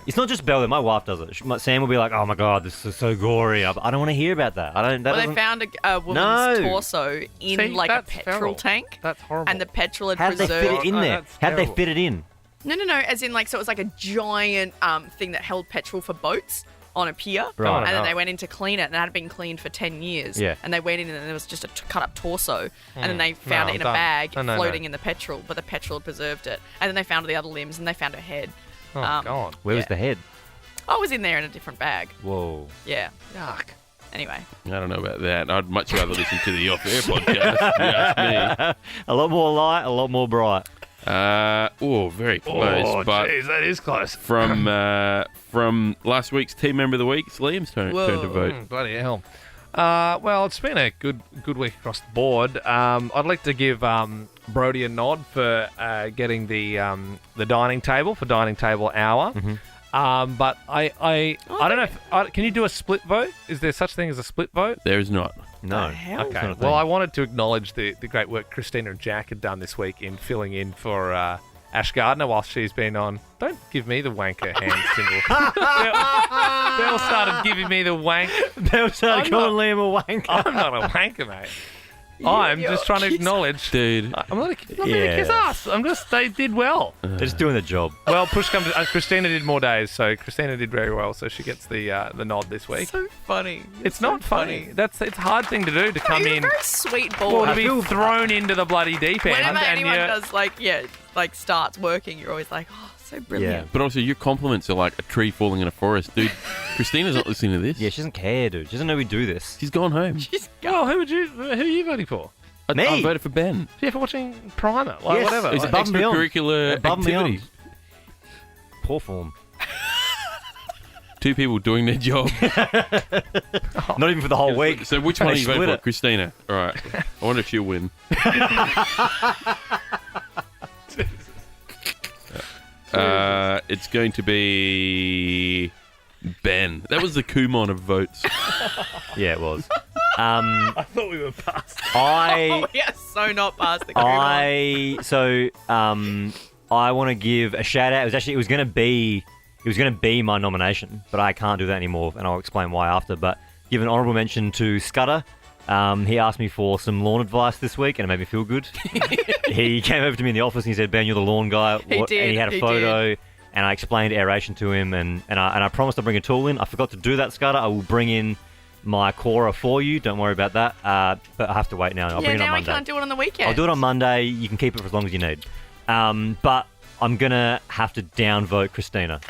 [SPEAKER 3] It's not just Belle, though. My wife does it. Sam will be like, "Oh my god, this is so gory." I don't want to hear about that.
[SPEAKER 5] They found a woman's torso in a petrol
[SPEAKER 2] feral.
[SPEAKER 5] tank.
[SPEAKER 2] That's horrible.
[SPEAKER 5] And the petrol had
[SPEAKER 3] How did they
[SPEAKER 5] preserved.
[SPEAKER 3] fit it in there? How did they fit it in?
[SPEAKER 5] No. As in, so it was like a giant thing that held petrol for boats on a pier.
[SPEAKER 3] Right.
[SPEAKER 5] And then they went in to clean it, and it had been cleaned for 10 years.
[SPEAKER 3] Yeah.
[SPEAKER 5] And they went in, and there was just a cut-up torso. And then they found it in a bag floating in the petrol, but the petrol had preserved it. And then they found the other limbs, and they found her head.
[SPEAKER 2] Oh, God.
[SPEAKER 3] Where was the head?
[SPEAKER 5] I was in there in a different bag.
[SPEAKER 3] Whoa.
[SPEAKER 5] Yeah.
[SPEAKER 2] Yuck.
[SPEAKER 5] Anyway.
[SPEAKER 4] I don't know about that. I'd much rather listen to the Off Air podcast. If you ask me.
[SPEAKER 3] A lot more light, a lot more bright.
[SPEAKER 4] Very close. But
[SPEAKER 2] jeez, that is close.
[SPEAKER 4] From last week's team member of the week, it's Liam's turn to vote.
[SPEAKER 2] Bloody hell. Well, it's been a good week across the board. I'd like to give Brody a nod for getting the dining table for dining table hour.
[SPEAKER 3] Mm-hmm.
[SPEAKER 2] But I don't know if can you do a split vote? Is there such thing as a split vote?
[SPEAKER 4] There is not.
[SPEAKER 3] No.
[SPEAKER 5] hell?
[SPEAKER 2] Okay. Well, I wanted to acknowledge the great work Christina and Jack had done this week in filling in for Ash Gardner while she's been on. Don't give me the wanker hand symbol. Belle started giving me the wank.
[SPEAKER 3] Belle started calling Liam a wanker.
[SPEAKER 2] I'm not a wanker, mate. I'm just trying to acknowledge.
[SPEAKER 4] Dude.
[SPEAKER 2] I'm not going to kiss ass. They did well.
[SPEAKER 3] They're just doing the job.
[SPEAKER 2] Well, push comes to Christina did more days, so Christina did very well, so she gets the nod this week.
[SPEAKER 5] So funny.
[SPEAKER 2] It's not funny. It's a hard thing to do to come
[SPEAKER 5] You're
[SPEAKER 2] in.
[SPEAKER 5] a very sweet boy.
[SPEAKER 2] Well, to be thrown into the bloody deep end.
[SPEAKER 5] Whenever
[SPEAKER 2] and
[SPEAKER 5] anyone does starts working, you're always like, oh, so brilliant.
[SPEAKER 3] Yeah.
[SPEAKER 4] But also, your compliments are like a tree falling in a forest. Dude, Christina's not listening to this.
[SPEAKER 3] Yeah, she doesn't care, dude. She doesn't know we do this.
[SPEAKER 4] She's gone home.
[SPEAKER 2] Well, who are you voting for?
[SPEAKER 3] Me?
[SPEAKER 4] I voted for Ben.
[SPEAKER 2] Yeah, for watching Primer. Like,
[SPEAKER 3] Yes.
[SPEAKER 2] whatever.
[SPEAKER 4] It's
[SPEAKER 2] Like,
[SPEAKER 4] an
[SPEAKER 3] above and beyond.
[SPEAKER 4] extracurricular
[SPEAKER 3] Above and beyond.
[SPEAKER 4] activity.
[SPEAKER 3] Poor form.
[SPEAKER 4] Two people doing their job.
[SPEAKER 3] Not even for the whole week.
[SPEAKER 4] So which one are you voting
[SPEAKER 3] split
[SPEAKER 4] for?
[SPEAKER 3] it.
[SPEAKER 4] Christina. All right. I wonder if she'll win. It's going to be Ben. That was the Kumon of votes.
[SPEAKER 3] Yeah, it was.
[SPEAKER 2] I thought we were past.
[SPEAKER 5] Oh, we are so not past the Kumon.
[SPEAKER 3] I want to give a shout out. It was going to be my nomination, but I can't do that anymore, and I'll explain why after. But give an honourable mention to Scudder. He asked me for some lawn advice this week, and it made me feel good. He came over to me in the office and he said, "Ben, you're the lawn guy." And he had a photo, and I explained aeration to him, and I promised I'd bring a tool in. I forgot to do that, Scudder. I will bring in my Cora for you. Don't worry about that. But I have to wait now. I'll bring it on
[SPEAKER 5] now
[SPEAKER 3] Monday.
[SPEAKER 5] I can't do it on the weekend.
[SPEAKER 3] I'll do it on Monday. You can keep it for as long as you need. But I'm going to have to downvote Christina.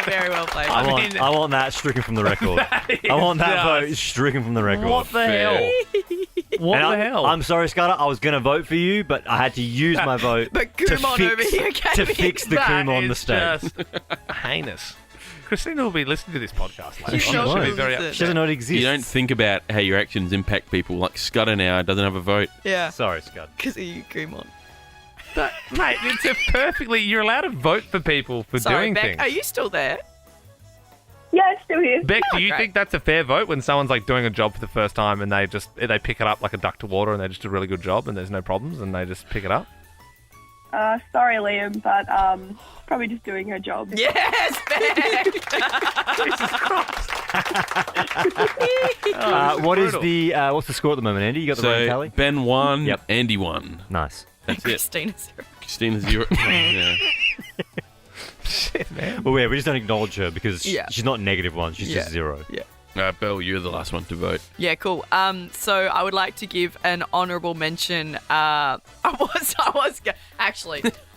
[SPEAKER 5] Very well played.
[SPEAKER 3] I want that stricken from the record. I want that vote stricken from the record.
[SPEAKER 2] What the hell? What the hell?
[SPEAKER 3] I'm sorry, Scudder. I was going to vote for you, but I had to use my vote
[SPEAKER 5] But Kumon over here
[SPEAKER 3] to fix the
[SPEAKER 2] That
[SPEAKER 3] Kumon
[SPEAKER 2] is
[SPEAKER 3] mistake.
[SPEAKER 2] just heinous. Christina will be listening to this podcast later.
[SPEAKER 5] You know
[SPEAKER 2] She'll be
[SPEAKER 5] she'll
[SPEAKER 2] very
[SPEAKER 5] listen.
[SPEAKER 2] upset.
[SPEAKER 3] She doesn't know it exists.
[SPEAKER 4] You don't think about how your actions impact people. Like Scudder now doesn't have a vote.
[SPEAKER 5] Yeah.
[SPEAKER 3] Sorry, Scud.
[SPEAKER 5] Because of you, Kumon.
[SPEAKER 2] But, mate, it's a perfectly... You're allowed to vote for people for
[SPEAKER 5] Sorry,
[SPEAKER 2] doing
[SPEAKER 5] Beck.
[SPEAKER 2] things.
[SPEAKER 5] Are you still there?
[SPEAKER 7] Yeah, it's still here.
[SPEAKER 2] Beck, do you
[SPEAKER 5] great.
[SPEAKER 2] think that's a fair vote when someone's like doing a job for the first time and they pick it up like a duck to water and they just do a really good job and there's no problems and they just pick it up?
[SPEAKER 7] Sorry, Liam, but probably just doing her job.
[SPEAKER 5] Yes, Beck!
[SPEAKER 3] What's the score at the moment, Andy? You got the running
[SPEAKER 4] So
[SPEAKER 3] tally?
[SPEAKER 4] Ben won,
[SPEAKER 3] Yep.
[SPEAKER 4] Andy won.
[SPEAKER 3] Nice.
[SPEAKER 4] That's it.
[SPEAKER 5] Christina 0.
[SPEAKER 4] Christina 0. Yeah.
[SPEAKER 2] Shit, man.
[SPEAKER 3] Well, yeah, we just don't acknowledge her because
[SPEAKER 5] Yeah.
[SPEAKER 3] she's not negative one. She's just 0.
[SPEAKER 5] Yeah.
[SPEAKER 4] Belle, you're the last one to vote.
[SPEAKER 5] Yeah, cool. So I would like to give an honourable mention. I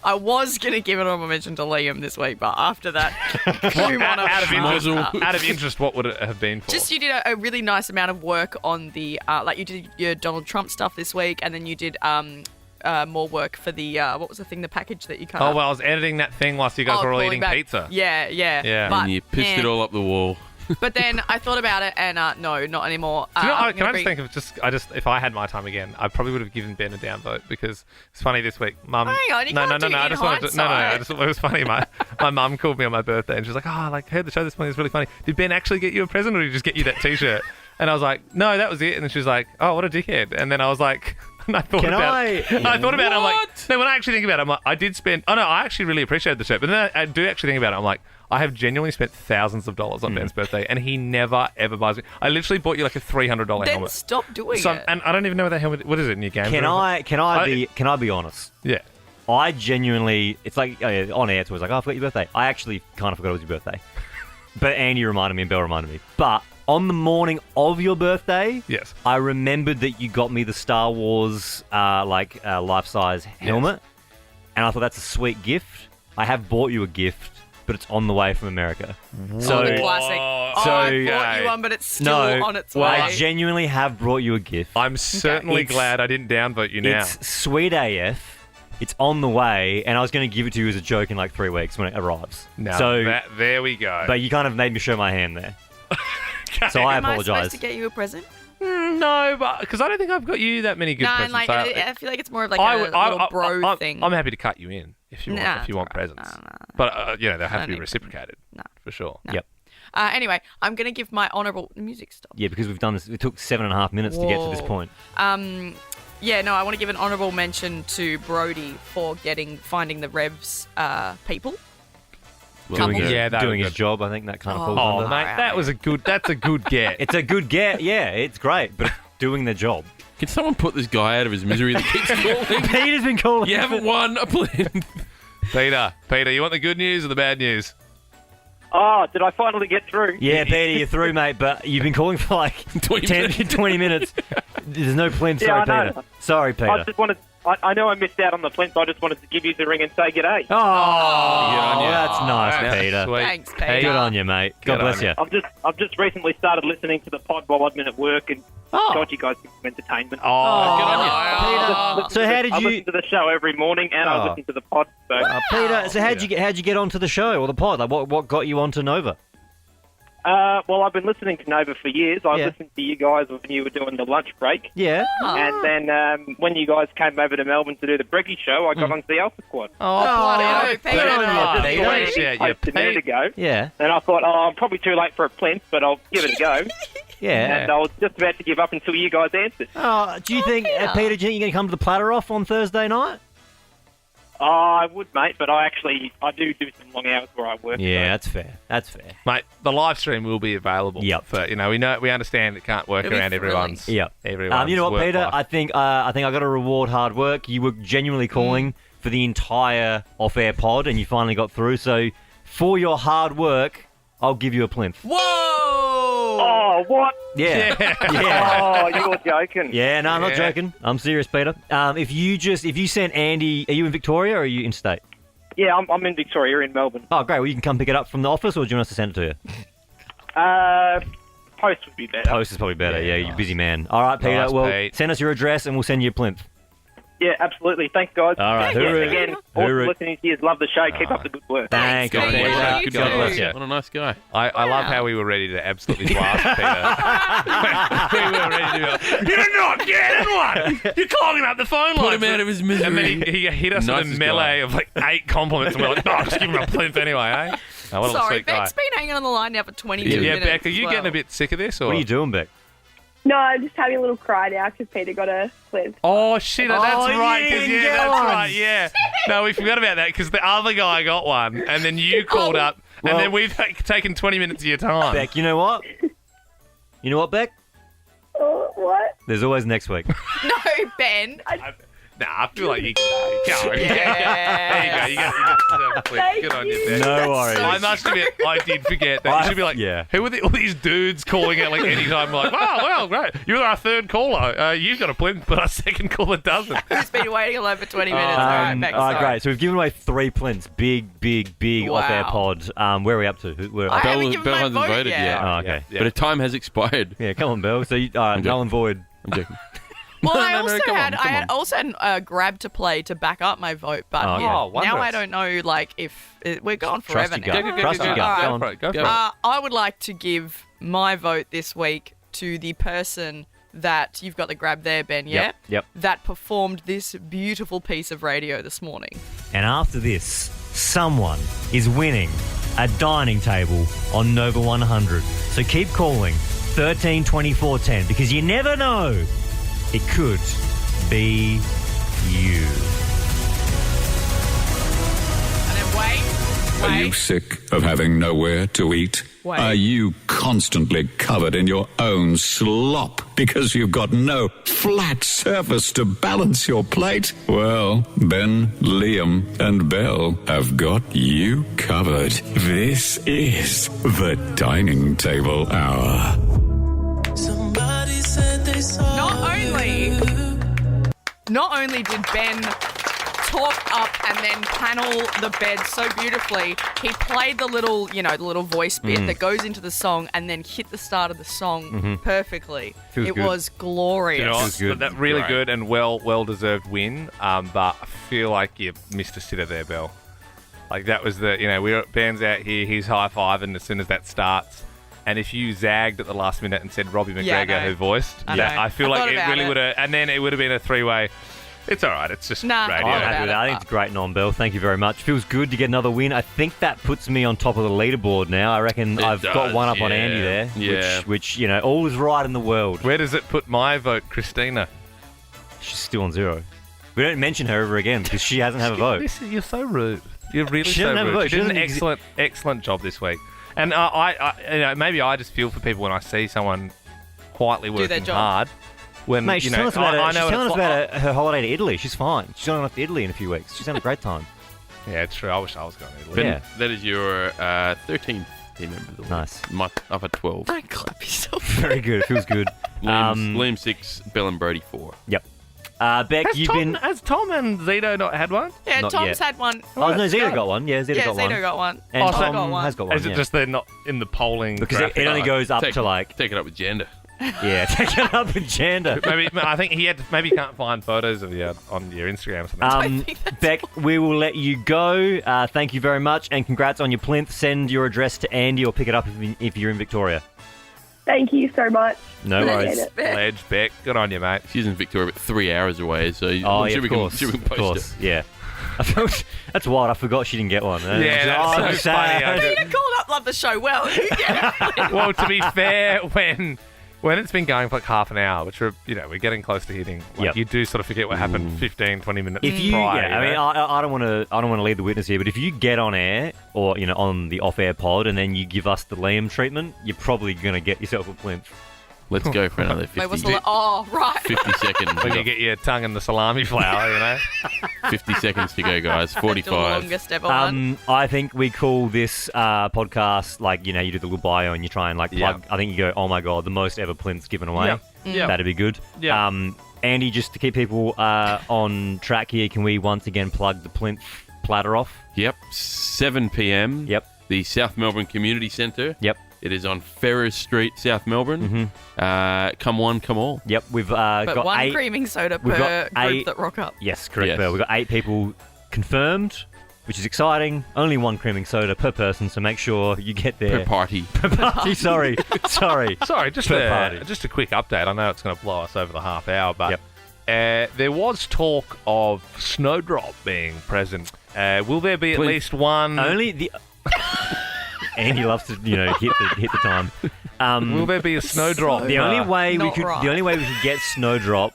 [SPEAKER 5] was gonna give an honourable mention to Liam this week, but after that,
[SPEAKER 2] out of interest, what would it have been for?
[SPEAKER 5] Just you did a really nice amount of work on the like you did your Donald Trump stuff this week, and then you did more work for the what was the thing, the package that you cut up?
[SPEAKER 2] well, I was editing that thing whilst you guys were all
[SPEAKER 5] pulling
[SPEAKER 2] eating
[SPEAKER 5] back.
[SPEAKER 2] pizza.
[SPEAKER 5] Yeah.
[SPEAKER 2] Yeah.
[SPEAKER 5] But,
[SPEAKER 4] And you pissed it all up the wall.
[SPEAKER 5] But then I thought about it, and no, not anymore.
[SPEAKER 2] Do you know,
[SPEAKER 5] I'm
[SPEAKER 2] can I
[SPEAKER 5] gonna
[SPEAKER 2] just think of if I had my time again, I probably would have given Ben a downvote because it's funny this week. Mum,
[SPEAKER 5] Hang on, you
[SPEAKER 2] no,
[SPEAKER 5] can't do it
[SPEAKER 2] I
[SPEAKER 5] in
[SPEAKER 2] just wanted to, no,
[SPEAKER 5] hindsight.
[SPEAKER 2] it was funny. My mum called me on my birthday and she was like, "Oh, like heard the show this morning. It's really funny. Did Ben actually get you a present, or did he just get you that T-shirt?" And I was like, "No, that was it." And then she was like, "Oh, what a dickhead." And then I was like. And I thought about it. I thought about it. I'm like, no, when I actually think about it, I'm like, I did spend. Oh no, I actually really appreciated the shirt. But then I do actually think about it. I'm like, I have genuinely spent thousands of dollars on Ben's birthday, and he never ever buys me. I literally bought you like a $300
[SPEAKER 5] Then
[SPEAKER 2] helmet.
[SPEAKER 5] stop doing
[SPEAKER 2] So,
[SPEAKER 5] it.
[SPEAKER 2] and I don't even know what the helmet. What is it? New game?
[SPEAKER 3] Can I be honest?
[SPEAKER 2] Yeah.
[SPEAKER 3] I genuinely, it's like on air, it's always like, oh, I forgot your birthday. I actually kind of forgot it was your birthday. But Andy reminded me and Belle reminded me. But on the morning of your birthday,
[SPEAKER 2] Yes.
[SPEAKER 3] I remembered that you got me the Star Wars life-size helmet. And I thought that's a sweet gift. I have bought you a gift, but it's on the way from America. So,
[SPEAKER 5] the classic. I bought you one, but it's still on its way.
[SPEAKER 3] I genuinely have brought you a gift.
[SPEAKER 2] I'm certainly glad I didn't downvote you now.
[SPEAKER 3] It's sweet AF. It's on the way, and I was going to give it to you as a joke in like 3 weeks when it arrives.
[SPEAKER 2] Now,
[SPEAKER 3] So,
[SPEAKER 2] there we go.
[SPEAKER 3] but you kind of made me show my hand there. So I
[SPEAKER 5] Am I
[SPEAKER 3] apologise.
[SPEAKER 5] supposed to get you a present?
[SPEAKER 2] No, but because I don't think I've got you that many good
[SPEAKER 5] No,
[SPEAKER 2] presents.
[SPEAKER 5] and like
[SPEAKER 2] so
[SPEAKER 5] I feel like it's more of like a little bro thing.
[SPEAKER 2] I'm happy to cut you in if you
[SPEAKER 5] Nah,
[SPEAKER 2] want. If you want
[SPEAKER 5] it's alright.
[SPEAKER 2] presents,
[SPEAKER 5] No.
[SPEAKER 2] but they'll have to
[SPEAKER 5] don't
[SPEAKER 2] be
[SPEAKER 5] need
[SPEAKER 2] reciprocated.
[SPEAKER 5] No.
[SPEAKER 2] For sure.
[SPEAKER 5] No.
[SPEAKER 3] Yep.
[SPEAKER 5] Anyway, I'm going to give my honourable music stop.
[SPEAKER 3] Yeah, because we've done this. It took 7.5 minutes to get to this
[SPEAKER 5] Whoa.
[SPEAKER 3] point.
[SPEAKER 5] Yeah, no, I want to give an honourable mention to Brody for finding the Revs people.
[SPEAKER 4] Well,
[SPEAKER 3] Doing, his,
[SPEAKER 2] Yeah, that
[SPEAKER 3] doing
[SPEAKER 2] was
[SPEAKER 3] his
[SPEAKER 2] good.
[SPEAKER 3] job, I think that kind of falls
[SPEAKER 2] Oh,
[SPEAKER 3] under.
[SPEAKER 2] mate, that's a good get.
[SPEAKER 3] It's a good get. Yeah, it's great, but it's doing their job.
[SPEAKER 4] Can someone put this guy out of his misery that keeps calling?
[SPEAKER 3] Peter's been calling.
[SPEAKER 4] You haven't won a plinth.
[SPEAKER 2] Peter, you want the good news or the bad news?
[SPEAKER 9] Oh, did I finally get through?
[SPEAKER 3] Yeah, Peter, you're through, mate, but you've been calling for like 20 minutes. There's no plinth.
[SPEAKER 9] Yeah,
[SPEAKER 3] Sorry,
[SPEAKER 9] I know.
[SPEAKER 3] Peter. Sorry, Peter.
[SPEAKER 9] I just wanted. I know I missed out on the plinth. I just wanted to give you the ring and say g'day.
[SPEAKER 3] Oh, that's nice,
[SPEAKER 2] That's
[SPEAKER 3] Peter.
[SPEAKER 2] sweet.
[SPEAKER 5] Thanks, Peter.
[SPEAKER 3] Good on you, mate. God
[SPEAKER 2] Good
[SPEAKER 3] bless
[SPEAKER 2] on
[SPEAKER 3] you.
[SPEAKER 2] you.
[SPEAKER 9] I've just recently started listening to the pod while I've been at work, and God, you guys give some entertainment.
[SPEAKER 2] Oh, good on you.
[SPEAKER 3] Peter, so how did
[SPEAKER 9] I
[SPEAKER 3] you?
[SPEAKER 9] listen to the show every morning, and I listen to the pod. So
[SPEAKER 3] Peter, so how'd you get onto the show or the pod? Like, what got you onto Nova?
[SPEAKER 9] well, I've been listening to Nova for years. I
[SPEAKER 3] Yeah.
[SPEAKER 9] listened to you guys when you were doing the lunch break,
[SPEAKER 3] Yeah.
[SPEAKER 9] and then when you guys came over to Melbourne to do the Breggy show, I got onto the Alpha Squad.
[SPEAKER 2] Oh, bloody hell,
[SPEAKER 5] Peter.
[SPEAKER 2] Peter.
[SPEAKER 3] on you, Peter.
[SPEAKER 2] Appreciate you,
[SPEAKER 9] Posted a minute
[SPEAKER 2] Pete.
[SPEAKER 9] ago,
[SPEAKER 3] Yeah.
[SPEAKER 9] and I thought, I'm probably too late for a plinth, but I'll give it a go.
[SPEAKER 3] Yeah.
[SPEAKER 9] And I was just about to give up until you guys answered.
[SPEAKER 3] Oh, do you think, Peter, do you think you're going to come to the platter off on Thursday night?
[SPEAKER 9] Oh, I would, mate, but I do some long hours where I work.
[SPEAKER 3] Yeah,
[SPEAKER 9] so.
[SPEAKER 3] that's fair. That's fair.
[SPEAKER 2] Mate, the live stream will be available.
[SPEAKER 3] Yep.
[SPEAKER 2] For, we understand it can't work
[SPEAKER 5] It'll be
[SPEAKER 2] around everyone's.
[SPEAKER 3] Yep.
[SPEAKER 2] Everyone's
[SPEAKER 3] You know what,
[SPEAKER 2] work
[SPEAKER 3] Peter?
[SPEAKER 2] life.
[SPEAKER 3] I think I got to reward hard work. You were genuinely calling for the entire off-air pod, and you finally got through. So, for your hard work, I'll give you a plinth.
[SPEAKER 5] Whoa!
[SPEAKER 9] Oh, what?
[SPEAKER 3] Yeah. Yeah.
[SPEAKER 9] Oh, you're joking.
[SPEAKER 3] Yeah, no, I'm not
[SPEAKER 2] Yeah.
[SPEAKER 3] joking. I'm serious, Peter. If you sent Andy, are you in Victoria or are you interstate?
[SPEAKER 9] Yeah, I'm in Victoria, in Melbourne.
[SPEAKER 3] Oh, great. Well, you can come pick it up from the office, or do you want us to send it to you?
[SPEAKER 9] Post would be better.
[SPEAKER 3] Post is probably better.
[SPEAKER 2] Yeah,
[SPEAKER 3] Yeah, you're a
[SPEAKER 2] nice.
[SPEAKER 3] busy man. All right, Peter.
[SPEAKER 2] Nice,
[SPEAKER 3] well,
[SPEAKER 2] Pete.
[SPEAKER 3] send us your address and we'll send you a plinth.
[SPEAKER 9] Yeah, absolutely. Thanks, guys.
[SPEAKER 3] All right,
[SPEAKER 9] Yeah,
[SPEAKER 3] hooroo.
[SPEAKER 9] again, awesome
[SPEAKER 3] Hooroo.
[SPEAKER 9] listening to you. Love the show. Keep up the good work.
[SPEAKER 3] Thanks,
[SPEAKER 5] Peter.
[SPEAKER 3] Peter.
[SPEAKER 5] Yeah,
[SPEAKER 4] Good
[SPEAKER 5] you
[SPEAKER 4] God
[SPEAKER 5] too.
[SPEAKER 4] bless you. What a nice guy.
[SPEAKER 2] I love how we were ready to absolutely blast Peter. We were ready to be like, you're not getting one! You're clogging up the phone
[SPEAKER 4] Put
[SPEAKER 2] lines.
[SPEAKER 4] him out of his misery.
[SPEAKER 2] And then he hit us with a
[SPEAKER 4] Nicest
[SPEAKER 2] melee
[SPEAKER 4] guy.
[SPEAKER 2] of like 8 compliments, and we're like, oh, just give him a plinth anyway, eh? Oh, what a
[SPEAKER 5] Sorry,
[SPEAKER 2] sweet guy.
[SPEAKER 5] Beck's been hanging on the line now for 22
[SPEAKER 2] Yeah,
[SPEAKER 5] minutes.
[SPEAKER 2] Beck, are you
[SPEAKER 5] as
[SPEAKER 2] getting a
[SPEAKER 5] well.
[SPEAKER 2] bit sick of this? Or?
[SPEAKER 3] What are you doing, Beck?
[SPEAKER 7] No, I'm just having a little cry now because Peter got a Plinth.
[SPEAKER 2] Oh, shit, that's
[SPEAKER 3] Oh,
[SPEAKER 2] right.
[SPEAKER 3] you
[SPEAKER 2] 'cause,
[SPEAKER 3] didn't
[SPEAKER 2] yeah,
[SPEAKER 3] get
[SPEAKER 2] that's
[SPEAKER 3] one.
[SPEAKER 2] right, yeah. No, we forgot about that because the other guy got one, and then you called up,
[SPEAKER 3] Well-
[SPEAKER 2] and then we've taken 20 minutes of your time.
[SPEAKER 3] Beck, you know what? You know what, Beck?
[SPEAKER 7] Oh, what?
[SPEAKER 3] There's always next week.
[SPEAKER 5] No, Ben.
[SPEAKER 2] Nah, I feel like you can go.
[SPEAKER 5] Yeah.
[SPEAKER 2] There you go. You got yourself a plinth. Good on you, Ben.
[SPEAKER 3] No worries.
[SPEAKER 2] I must admit, I did forget that. You should be like,
[SPEAKER 3] Yeah.
[SPEAKER 2] who are all these dudes calling out like any time? Like, wow, well, great. You're our third caller. You've got a plinth, but our second caller doesn't.
[SPEAKER 5] Who's been waiting alone for 20 minutes? All right, Beck, sorry.
[SPEAKER 3] Great. So we've given away 3 plinths. Big
[SPEAKER 5] Wow.
[SPEAKER 3] off-air pod. Where are we up to? Where
[SPEAKER 5] I
[SPEAKER 3] are
[SPEAKER 5] haven't
[SPEAKER 4] Bell
[SPEAKER 5] given
[SPEAKER 4] Bell
[SPEAKER 5] my
[SPEAKER 4] hasn't
[SPEAKER 5] vote
[SPEAKER 4] voted
[SPEAKER 5] yet.
[SPEAKER 4] yet.
[SPEAKER 3] Oh, okay.
[SPEAKER 2] Yeah.
[SPEAKER 4] But a time has expired.
[SPEAKER 3] Yeah, come on, Bell. So null and void.
[SPEAKER 4] I'm joking.
[SPEAKER 5] Well,
[SPEAKER 4] No,
[SPEAKER 5] I
[SPEAKER 4] no,
[SPEAKER 5] also
[SPEAKER 4] come on,
[SPEAKER 5] had
[SPEAKER 4] come
[SPEAKER 5] I had
[SPEAKER 4] on.
[SPEAKER 5] also had a grab to play to back up my vote, but
[SPEAKER 3] Oh, okay.
[SPEAKER 2] Oh,
[SPEAKER 5] now I
[SPEAKER 2] wondrous.
[SPEAKER 5] don't know like if we're gone
[SPEAKER 3] Trust
[SPEAKER 5] forever
[SPEAKER 3] your
[SPEAKER 5] now.
[SPEAKER 3] gut. Trust your gut.
[SPEAKER 5] All
[SPEAKER 3] Go
[SPEAKER 5] right.
[SPEAKER 3] on.
[SPEAKER 2] Go for it. Go for
[SPEAKER 4] Go.
[SPEAKER 2] it.
[SPEAKER 5] I would like to give my vote this week to the person that you've got the grab there, Ben. Yeah.
[SPEAKER 3] Yep.
[SPEAKER 5] That performed this beautiful piece of radio this morning.
[SPEAKER 3] And after this, someone is winning a dining table on Nova 100. So keep calling 13 24 10 because you never know. It could be you.
[SPEAKER 5] And then wait.
[SPEAKER 10] Are you sick of having nowhere to eat?
[SPEAKER 5] Wait.
[SPEAKER 10] Are you constantly covered in your own slop because you've got no flat surface to balance your plate? Well, Ben, Liam, and Belle have got you covered. This is the Dining Table Hour.
[SPEAKER 5] Not only did Ben talk up and then panel the bed so beautifully, he played the little, the little voice bit that goes into the song and then hit the start of the song perfectly.
[SPEAKER 3] Feels
[SPEAKER 5] It
[SPEAKER 3] good.
[SPEAKER 5] was glorious.
[SPEAKER 2] You know what?
[SPEAKER 3] Feels good.
[SPEAKER 2] That really
[SPEAKER 4] Great.
[SPEAKER 2] good and well-deserved win. But I feel like you missed a sitter there, Bell. Like that was Ben's out here, he's high-fiving as soon as that starts. And if you zagged at the last minute and said Robbie McGregor,
[SPEAKER 5] Yeah, I know.
[SPEAKER 2] who voiced,
[SPEAKER 5] I know.
[SPEAKER 2] I feel
[SPEAKER 5] I
[SPEAKER 2] like
[SPEAKER 5] thought
[SPEAKER 2] it
[SPEAKER 5] about
[SPEAKER 2] really
[SPEAKER 5] it.
[SPEAKER 2] would have, and then it would have been a 3-way. It's all right. It's just
[SPEAKER 5] Nah,
[SPEAKER 2] radio.
[SPEAKER 3] I'm
[SPEAKER 5] Yeah.
[SPEAKER 3] happy with that. I think it's great, non-Bell. Thank you very much. Feels good to get another win. I think that puts me on top of the leaderboard now. I reckon
[SPEAKER 4] It
[SPEAKER 3] I've got
[SPEAKER 4] does,
[SPEAKER 3] one up on
[SPEAKER 4] yeah.
[SPEAKER 3] Andy there.
[SPEAKER 4] Yeah.
[SPEAKER 3] Which all is right in the world.
[SPEAKER 2] Where does it put my vote, Christina?
[SPEAKER 3] She's still on 0. We don't mention her ever again because she hasn't had a vote.
[SPEAKER 2] Listen, you're so rude. You're really
[SPEAKER 3] She
[SPEAKER 2] so
[SPEAKER 3] doesn't have a
[SPEAKER 2] rude.
[SPEAKER 3] vote.
[SPEAKER 2] You
[SPEAKER 3] She
[SPEAKER 2] did an
[SPEAKER 3] doesn't
[SPEAKER 2] excellent job this week. And maybe I just feel for people when I see someone quietly
[SPEAKER 5] their
[SPEAKER 2] working
[SPEAKER 5] job.
[SPEAKER 2] hard. When
[SPEAKER 3] Mate, she's
[SPEAKER 2] you know,
[SPEAKER 3] telling us about,
[SPEAKER 2] I know
[SPEAKER 3] she's telling us
[SPEAKER 2] what it's
[SPEAKER 3] about her holiday to Italy. She's fine. She's going off to Italy in a few weeks. She's having a great time.
[SPEAKER 2] Yeah, it's true. I wish I was going to Italy.
[SPEAKER 4] Ben,
[SPEAKER 3] Yeah.
[SPEAKER 4] that is your 13th team member of the week.
[SPEAKER 3] Nice.
[SPEAKER 4] Up at 12.
[SPEAKER 5] Don't clap yourself.
[SPEAKER 3] Very good. It feels good.
[SPEAKER 4] Liam 6, Bell and Brody 4.
[SPEAKER 3] Yep. Beck,
[SPEAKER 2] Has Tom and Zito not had one?
[SPEAKER 5] Yeah,
[SPEAKER 3] Not
[SPEAKER 5] Tom's
[SPEAKER 3] yet.
[SPEAKER 5] had one.
[SPEAKER 3] Oh, no, Zeta got one. Yeah, Zeta
[SPEAKER 5] Yeah,
[SPEAKER 3] got one.
[SPEAKER 5] Zito got one.
[SPEAKER 3] And
[SPEAKER 2] Oh,
[SPEAKER 3] Tom
[SPEAKER 5] got one.
[SPEAKER 3] has got one.
[SPEAKER 2] Is it
[SPEAKER 3] yeah.
[SPEAKER 2] just they're not in the polling?
[SPEAKER 3] Because
[SPEAKER 2] graphic?
[SPEAKER 3] it only goes up to like,
[SPEAKER 4] Take it up with gender.
[SPEAKER 3] yeah, take it up with gender.
[SPEAKER 2] Maybe I think he had. Maybe you can't find photos of you on your Instagram or something.
[SPEAKER 5] think that's
[SPEAKER 3] Beck, we will let you go. Thank you very much, and congrats on your plinth. Send your address to Andy or pick it up if you're in Victoria.
[SPEAKER 7] Thank you so much.
[SPEAKER 3] No
[SPEAKER 7] Appreciate
[SPEAKER 3] worries.
[SPEAKER 7] it.
[SPEAKER 2] Ledge, Beck. Good on you, mate.
[SPEAKER 4] She's in Victoria, but 3 hours away, so
[SPEAKER 3] Oh,
[SPEAKER 4] I'm
[SPEAKER 3] yeah,
[SPEAKER 4] sure
[SPEAKER 3] of
[SPEAKER 4] we
[SPEAKER 3] course.
[SPEAKER 4] can
[SPEAKER 3] Of
[SPEAKER 4] post
[SPEAKER 3] course,
[SPEAKER 4] it.
[SPEAKER 3] yeah. That's wild. I forgot she didn't get one.
[SPEAKER 2] Yeah, that's so
[SPEAKER 3] sad.
[SPEAKER 2] funny.
[SPEAKER 5] Peter called up Love the Show. Well, you get it.
[SPEAKER 2] Well, to be fair, when it's been going for like half an hour, which we're getting close to hitting, like,
[SPEAKER 3] Yep.
[SPEAKER 2] you do sort of forget what happened 15, 20 minutes
[SPEAKER 3] If you,
[SPEAKER 2] prior.
[SPEAKER 3] yeah, I mean, I don't want to lead the witness here, but if you get on air or on the off-air pod and then you give us the Liam treatment, you're probably gonna get yourself a plinth.
[SPEAKER 4] Let's go for another 50,
[SPEAKER 5] Wait, what's the... Oh, right.
[SPEAKER 4] 50 seconds.
[SPEAKER 2] when you get your tongue in the salami flour,
[SPEAKER 4] 50 seconds to go, guys.
[SPEAKER 5] The
[SPEAKER 4] 45.
[SPEAKER 5] longest ever one.
[SPEAKER 3] I think we call this podcast like you do the little bio and you try and like plug.
[SPEAKER 2] Yeah.
[SPEAKER 3] I think you go, oh my god, the most ever plinths given away.
[SPEAKER 2] Yep. Yep.
[SPEAKER 3] That'd be good.
[SPEAKER 2] Yeah.
[SPEAKER 3] Andy, just to keep people on track here, can we once again plug the plinth platter off?
[SPEAKER 4] Yep. 7 p.m.
[SPEAKER 3] Yep.
[SPEAKER 4] The South Melbourne Community Centre.
[SPEAKER 3] Yep.
[SPEAKER 4] It is on Ferrers Street, South Melbourne. Come one, come all.
[SPEAKER 3] Yep, we've
[SPEAKER 5] But
[SPEAKER 3] got
[SPEAKER 5] one
[SPEAKER 3] 8.
[SPEAKER 5] creaming soda
[SPEAKER 3] we've
[SPEAKER 5] per
[SPEAKER 3] got
[SPEAKER 5] group
[SPEAKER 3] 8
[SPEAKER 5] that rock up.
[SPEAKER 3] Yes, correct,
[SPEAKER 4] Yes.
[SPEAKER 3] Bill. We've got 8 people confirmed, which is exciting. Only one creaming soda per person, so make sure you get there.
[SPEAKER 4] Per party.
[SPEAKER 3] Party, sorry.
[SPEAKER 2] Sorry, just
[SPEAKER 3] Per party.
[SPEAKER 2] a quick update. I know it's going to blow us over the half hour, but there was talk of Snowdrop being present. Will there be at
[SPEAKER 4] Plinth.
[SPEAKER 2] least one?
[SPEAKER 3] Only the... Andy loves to, hit the time.
[SPEAKER 2] Will there be a Snowdrop?
[SPEAKER 3] The only way we
[SPEAKER 5] Not
[SPEAKER 3] could,
[SPEAKER 5] right.
[SPEAKER 3] the only way we could get Snowdrop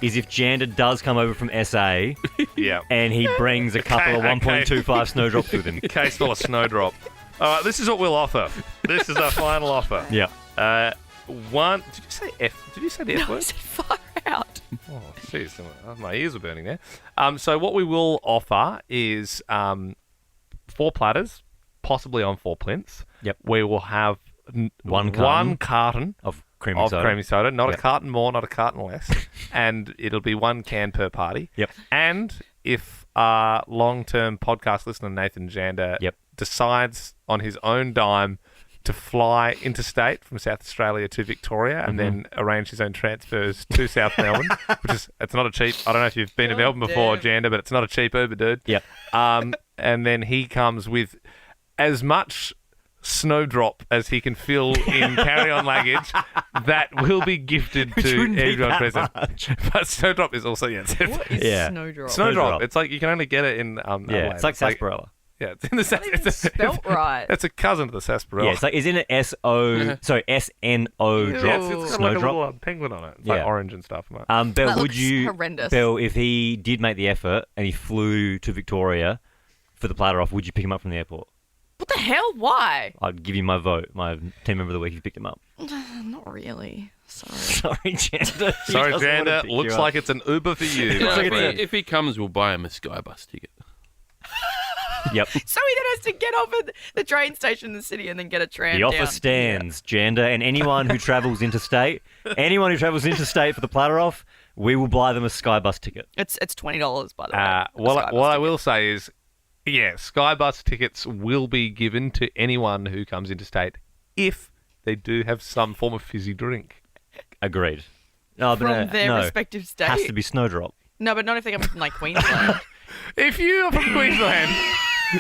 [SPEAKER 3] is if Janda does come over from SA
[SPEAKER 2] Yeah.
[SPEAKER 3] and he brings a couple of
[SPEAKER 2] Okay.
[SPEAKER 3] 1.25 Snowdrops with him.
[SPEAKER 2] Case full of Snowdrop. All right, this is what we'll offer. This is our final offer.
[SPEAKER 3] Yeah.
[SPEAKER 2] One. Did you say F? Did you say the F
[SPEAKER 5] No, I
[SPEAKER 2] word?
[SPEAKER 5] said far out.
[SPEAKER 2] Oh, jeez, my ears are burning there. So what we will offer is 4 platters, possibly on 4 plinths.
[SPEAKER 3] Yep.
[SPEAKER 2] We will have
[SPEAKER 3] One
[SPEAKER 2] one carton
[SPEAKER 3] Of creaming
[SPEAKER 2] of
[SPEAKER 3] soda.
[SPEAKER 2] creamy soda, not
[SPEAKER 3] Yep.
[SPEAKER 2] a carton more, not a carton less, and it'll be 1 can per party.
[SPEAKER 3] Yep.
[SPEAKER 2] And if our long-term podcast listener Nathan Janda
[SPEAKER 3] Yep.
[SPEAKER 2] decides on his own dime to fly interstate from South Australia to Victoria and then arrange his own transfers to South Melbourne, it's not a cheap. I don't know if you've been to Melbourne before, Janda, but it's not a cheap Uber, dude.
[SPEAKER 3] Yep.
[SPEAKER 2] And then he comes with as much Snowdrop as he can fill in carry-on luggage that will be gifted
[SPEAKER 3] Which
[SPEAKER 2] to
[SPEAKER 3] wouldn't be
[SPEAKER 2] everyone
[SPEAKER 3] that
[SPEAKER 2] present.
[SPEAKER 3] much.
[SPEAKER 2] But Snowdrop is also
[SPEAKER 5] What is
[SPEAKER 3] Yeah.
[SPEAKER 5] Snowdrop?
[SPEAKER 2] Snowdrop. It's like you can only get it in Adelaide.
[SPEAKER 3] Yeah, it's like sarsaparilla.
[SPEAKER 2] Yeah, it's in the
[SPEAKER 5] Not even spelt right.
[SPEAKER 2] It's a cousin to the sarsaparilla.
[SPEAKER 3] Yeah, it's like, isn't it S-N-O
[SPEAKER 5] Ew.
[SPEAKER 3] drop?
[SPEAKER 2] Yeah, it's got like a
[SPEAKER 3] Snowdrop?
[SPEAKER 2] little penguin on it. It's like
[SPEAKER 3] Yeah.
[SPEAKER 2] orange and stuff. Mate.
[SPEAKER 3] Belle,
[SPEAKER 5] That
[SPEAKER 3] would
[SPEAKER 5] looks
[SPEAKER 3] you,
[SPEAKER 5] horrendous.
[SPEAKER 3] Belle, if he did make the effort and he flew to Victoria for the platter off, would you pick him up from the airport?
[SPEAKER 5] What the hell? Why?
[SPEAKER 3] I'd give you my vote, my team member of the week if you picked him up.
[SPEAKER 5] Not really. Sorry.
[SPEAKER 3] Sorry, Janda. He
[SPEAKER 2] Sorry,
[SPEAKER 3] doesn't wanna
[SPEAKER 2] Janda.
[SPEAKER 3] pick
[SPEAKER 2] Looks
[SPEAKER 3] you up.
[SPEAKER 2] like it's an Uber for you. my
[SPEAKER 3] like
[SPEAKER 2] friend.
[SPEAKER 4] If he comes, we'll buy him a Skybus ticket.
[SPEAKER 3] Yep.
[SPEAKER 5] So he then has to get off at the train station in the city and then get a tram
[SPEAKER 3] The offer
[SPEAKER 5] down.
[SPEAKER 3] stands, Janda, and anyone who travels interstate for the platter off, we will buy them a Skybus ticket.
[SPEAKER 5] It's $20 by the way.
[SPEAKER 2] What I will say is, yeah, Skybus tickets will be given to anyone who comes interstate if they do have some form of fizzy drink.
[SPEAKER 3] Agreed. No, but
[SPEAKER 5] From their
[SPEAKER 3] no.
[SPEAKER 5] respective state.
[SPEAKER 3] Has to be Snowdrop.
[SPEAKER 5] No, but not if they come from like Queensland.
[SPEAKER 2] If you are from Queensland,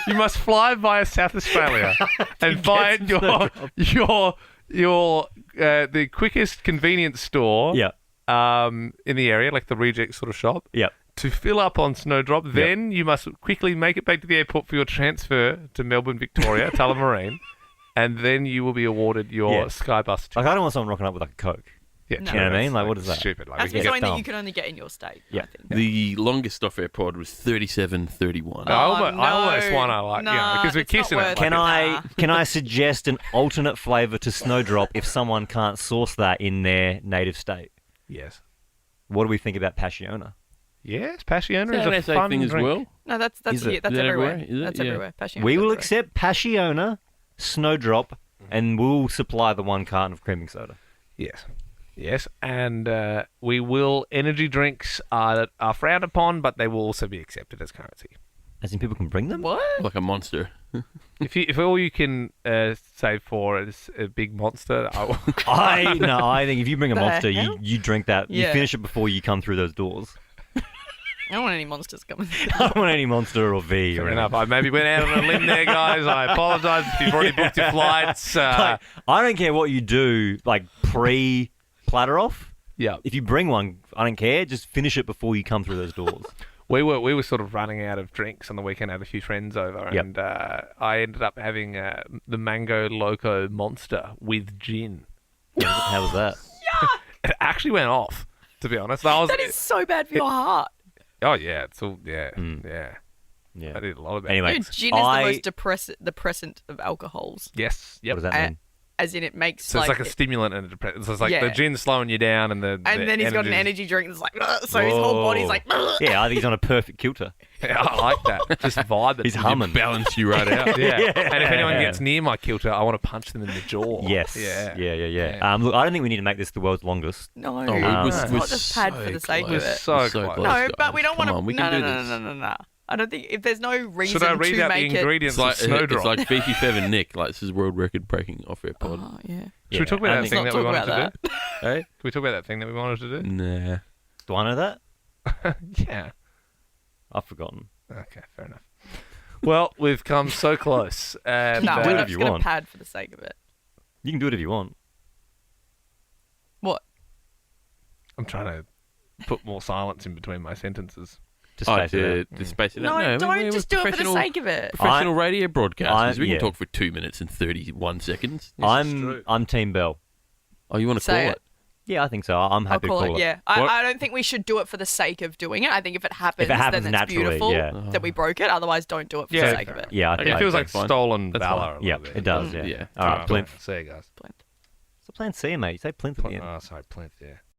[SPEAKER 2] you must fly via South Australia and find your the quickest convenience store.
[SPEAKER 3] Yeah.
[SPEAKER 2] In the area, like the reject sort of shop.
[SPEAKER 3] Yep.
[SPEAKER 2] To fill up on Snowdrop, then you must quickly make it back to the airport for your transfer to Melbourne, Victoria, Tullamarine, and then you will be awarded your Skybus ticket.
[SPEAKER 3] Like, I don't want someone rocking up with like a Coke.
[SPEAKER 2] Yeah,
[SPEAKER 5] No.
[SPEAKER 3] You know what I mean? Like, what is that?
[SPEAKER 2] Stupid. Like,
[SPEAKER 5] That's
[SPEAKER 2] we can
[SPEAKER 5] something
[SPEAKER 2] get
[SPEAKER 5] that you can only get in your state.
[SPEAKER 3] Yeah.
[SPEAKER 5] I think.
[SPEAKER 4] The longest off airport was 37.31.
[SPEAKER 2] I almost
[SPEAKER 5] no.
[SPEAKER 2] want to like, because we're
[SPEAKER 5] it's not
[SPEAKER 2] kissing
[SPEAKER 5] worth
[SPEAKER 2] it.
[SPEAKER 5] it.
[SPEAKER 3] Can
[SPEAKER 5] Nah.
[SPEAKER 3] can I suggest an alternate flavour to Snowdrop if someone can't source that in their native state?
[SPEAKER 2] Yes.
[SPEAKER 3] What do we think about Passiona?
[SPEAKER 2] Yes, Passiona
[SPEAKER 4] Is
[SPEAKER 2] is
[SPEAKER 4] that
[SPEAKER 2] a
[SPEAKER 4] an SA
[SPEAKER 2] fun
[SPEAKER 4] thing as
[SPEAKER 2] drink.
[SPEAKER 4] well?
[SPEAKER 5] No, that's
[SPEAKER 3] Is it?
[SPEAKER 5] that's
[SPEAKER 4] Is that
[SPEAKER 5] everywhere.
[SPEAKER 4] everywhere? Is it?
[SPEAKER 5] That's
[SPEAKER 4] Yeah.
[SPEAKER 5] everywhere. Passion
[SPEAKER 3] We will
[SPEAKER 5] everywhere.
[SPEAKER 3] accept Passiona, Snowdrop, and we'll supply the 1 carton of creaming soda.
[SPEAKER 2] Yes. Yes, and we will. Energy drinks are frowned upon, but they will also be accepted as currency.
[SPEAKER 3] As in, people can bring them?
[SPEAKER 5] What?
[SPEAKER 4] Like a monster.
[SPEAKER 2] If all you can save for is a big monster, I will.
[SPEAKER 3] I think if you bring a
[SPEAKER 5] The
[SPEAKER 3] monster,
[SPEAKER 5] hell?
[SPEAKER 3] you drink that. You
[SPEAKER 5] Yeah.
[SPEAKER 3] finish it before you come through those doors.
[SPEAKER 5] I don't want any monsters coming.
[SPEAKER 3] I don't want any monster or V.
[SPEAKER 2] Fair
[SPEAKER 3] or
[SPEAKER 2] enough. I maybe went out on a limb there, guys. I apologise if you've already booked your flights.
[SPEAKER 3] Like, I don't care what you do, like pre-platter off.
[SPEAKER 2] Yeah,
[SPEAKER 3] If you bring one, I don't care. Just finish it before you come through those doors.
[SPEAKER 2] we were sort of running out of drinks on the weekend. I had a few friends over,
[SPEAKER 3] Yep.
[SPEAKER 2] and I ended up having the Mango Loco Monster with gin.
[SPEAKER 3] How was that?
[SPEAKER 2] It actually went off, to be honest. I was,
[SPEAKER 5] That is so bad for your heart.
[SPEAKER 2] oh yeah, it's all yeah.
[SPEAKER 3] Yeah.
[SPEAKER 2] I did a lot of that.
[SPEAKER 3] Anyway,
[SPEAKER 5] Dude, gin is the most depressant of alcohols.
[SPEAKER 2] Yes. Yep.
[SPEAKER 3] What does that mean?
[SPEAKER 5] As in, it makes
[SPEAKER 2] So it's like a stimulant and a depressant. So it's like
[SPEAKER 5] Yeah.
[SPEAKER 2] the gin's slowing you down, and
[SPEAKER 5] and then he's got an energy drink that's like, "Ugh," so his whole body's like, "Ugh."
[SPEAKER 3] Yeah, I think he's on a perfect kilter.
[SPEAKER 2] Yeah, I like that. Just vibe it.
[SPEAKER 3] He's humming.
[SPEAKER 4] Balance you right out.
[SPEAKER 2] Yeah. And if anyone gets near my kilter, I want to punch them in the jaw.
[SPEAKER 3] Yes.
[SPEAKER 2] Yeah.
[SPEAKER 3] Yeah. Look, I don't think we need to make this the world's longest.
[SPEAKER 5] No,
[SPEAKER 4] Oh,
[SPEAKER 5] it's
[SPEAKER 4] we're
[SPEAKER 5] not just pad
[SPEAKER 4] so
[SPEAKER 5] for the sake
[SPEAKER 2] We're
[SPEAKER 5] of it.
[SPEAKER 2] so
[SPEAKER 4] So
[SPEAKER 2] close.
[SPEAKER 4] close.
[SPEAKER 5] No,
[SPEAKER 4] guys.
[SPEAKER 5] but we don't want
[SPEAKER 4] Come
[SPEAKER 5] to.
[SPEAKER 4] on, we
[SPEAKER 5] No,
[SPEAKER 4] can
[SPEAKER 5] no,
[SPEAKER 4] do
[SPEAKER 5] no,
[SPEAKER 4] this.
[SPEAKER 5] no, no, no. I don't think if there's no reason
[SPEAKER 2] Should I read
[SPEAKER 5] to
[SPEAKER 2] out the
[SPEAKER 5] make it.
[SPEAKER 2] ingredients
[SPEAKER 4] It's
[SPEAKER 2] of
[SPEAKER 4] like
[SPEAKER 2] Snowdrop?
[SPEAKER 4] Beefy Fev and Nick. Like this is world record breaking off air pod.
[SPEAKER 5] Oh, yeah.
[SPEAKER 2] Should we talk about that thing
[SPEAKER 5] Let's
[SPEAKER 2] that we
[SPEAKER 5] not
[SPEAKER 2] wanted
[SPEAKER 5] talk
[SPEAKER 2] to do?
[SPEAKER 4] Hey?
[SPEAKER 2] Can we talk about that thing that we wanted to do?
[SPEAKER 4] Nah.
[SPEAKER 3] Do I know that?
[SPEAKER 2] Yeah.
[SPEAKER 3] I've forgotten.
[SPEAKER 2] Okay, fair enough. Well, we've come so close. And,
[SPEAKER 5] No,
[SPEAKER 3] do it
[SPEAKER 5] we're
[SPEAKER 3] if
[SPEAKER 5] just
[SPEAKER 3] you
[SPEAKER 5] going to
[SPEAKER 3] want.
[SPEAKER 5] pad for the sake of it.
[SPEAKER 3] You can do it if you want.
[SPEAKER 5] What?
[SPEAKER 2] I'm trying to put more silence in between my sentences.
[SPEAKER 3] To space it out.
[SPEAKER 4] To space it
[SPEAKER 5] No,
[SPEAKER 4] out.
[SPEAKER 5] don't
[SPEAKER 4] we're
[SPEAKER 5] just do it for the
[SPEAKER 4] professional-
[SPEAKER 5] sake of it.
[SPEAKER 4] Professional radio broadcasters. We
[SPEAKER 3] yeah.
[SPEAKER 4] can talk for 2 minutes and 31 seconds.
[SPEAKER 3] I'm Team Bell.
[SPEAKER 4] Oh, you want to
[SPEAKER 5] Say
[SPEAKER 4] call
[SPEAKER 5] it.
[SPEAKER 4] it?
[SPEAKER 3] Yeah, I think so. I'm
[SPEAKER 5] I'll
[SPEAKER 3] happy
[SPEAKER 5] call
[SPEAKER 3] to call
[SPEAKER 5] it. Yeah,
[SPEAKER 2] What?
[SPEAKER 5] I don't think we should do it for the sake of doing it. I think if it happens,
[SPEAKER 3] happens
[SPEAKER 5] then it's
[SPEAKER 3] naturally,
[SPEAKER 5] beautiful
[SPEAKER 3] yeah.
[SPEAKER 5] that we broke it. Otherwise, don't do it for
[SPEAKER 2] Yeah,
[SPEAKER 5] the sake of it.
[SPEAKER 3] Yeah, I
[SPEAKER 2] It
[SPEAKER 3] think
[SPEAKER 2] feels like
[SPEAKER 4] fine.
[SPEAKER 2] stolen
[SPEAKER 4] That's
[SPEAKER 2] valor.
[SPEAKER 3] Yeah,
[SPEAKER 2] a little bit.
[SPEAKER 3] it does. Yeah.
[SPEAKER 4] Yeah.
[SPEAKER 3] All right, Plinth.
[SPEAKER 2] See you guys.
[SPEAKER 3] It's a plan C, mate. You say Plinth at the end.
[SPEAKER 2] Oh, sorry, Plinth. Yeah.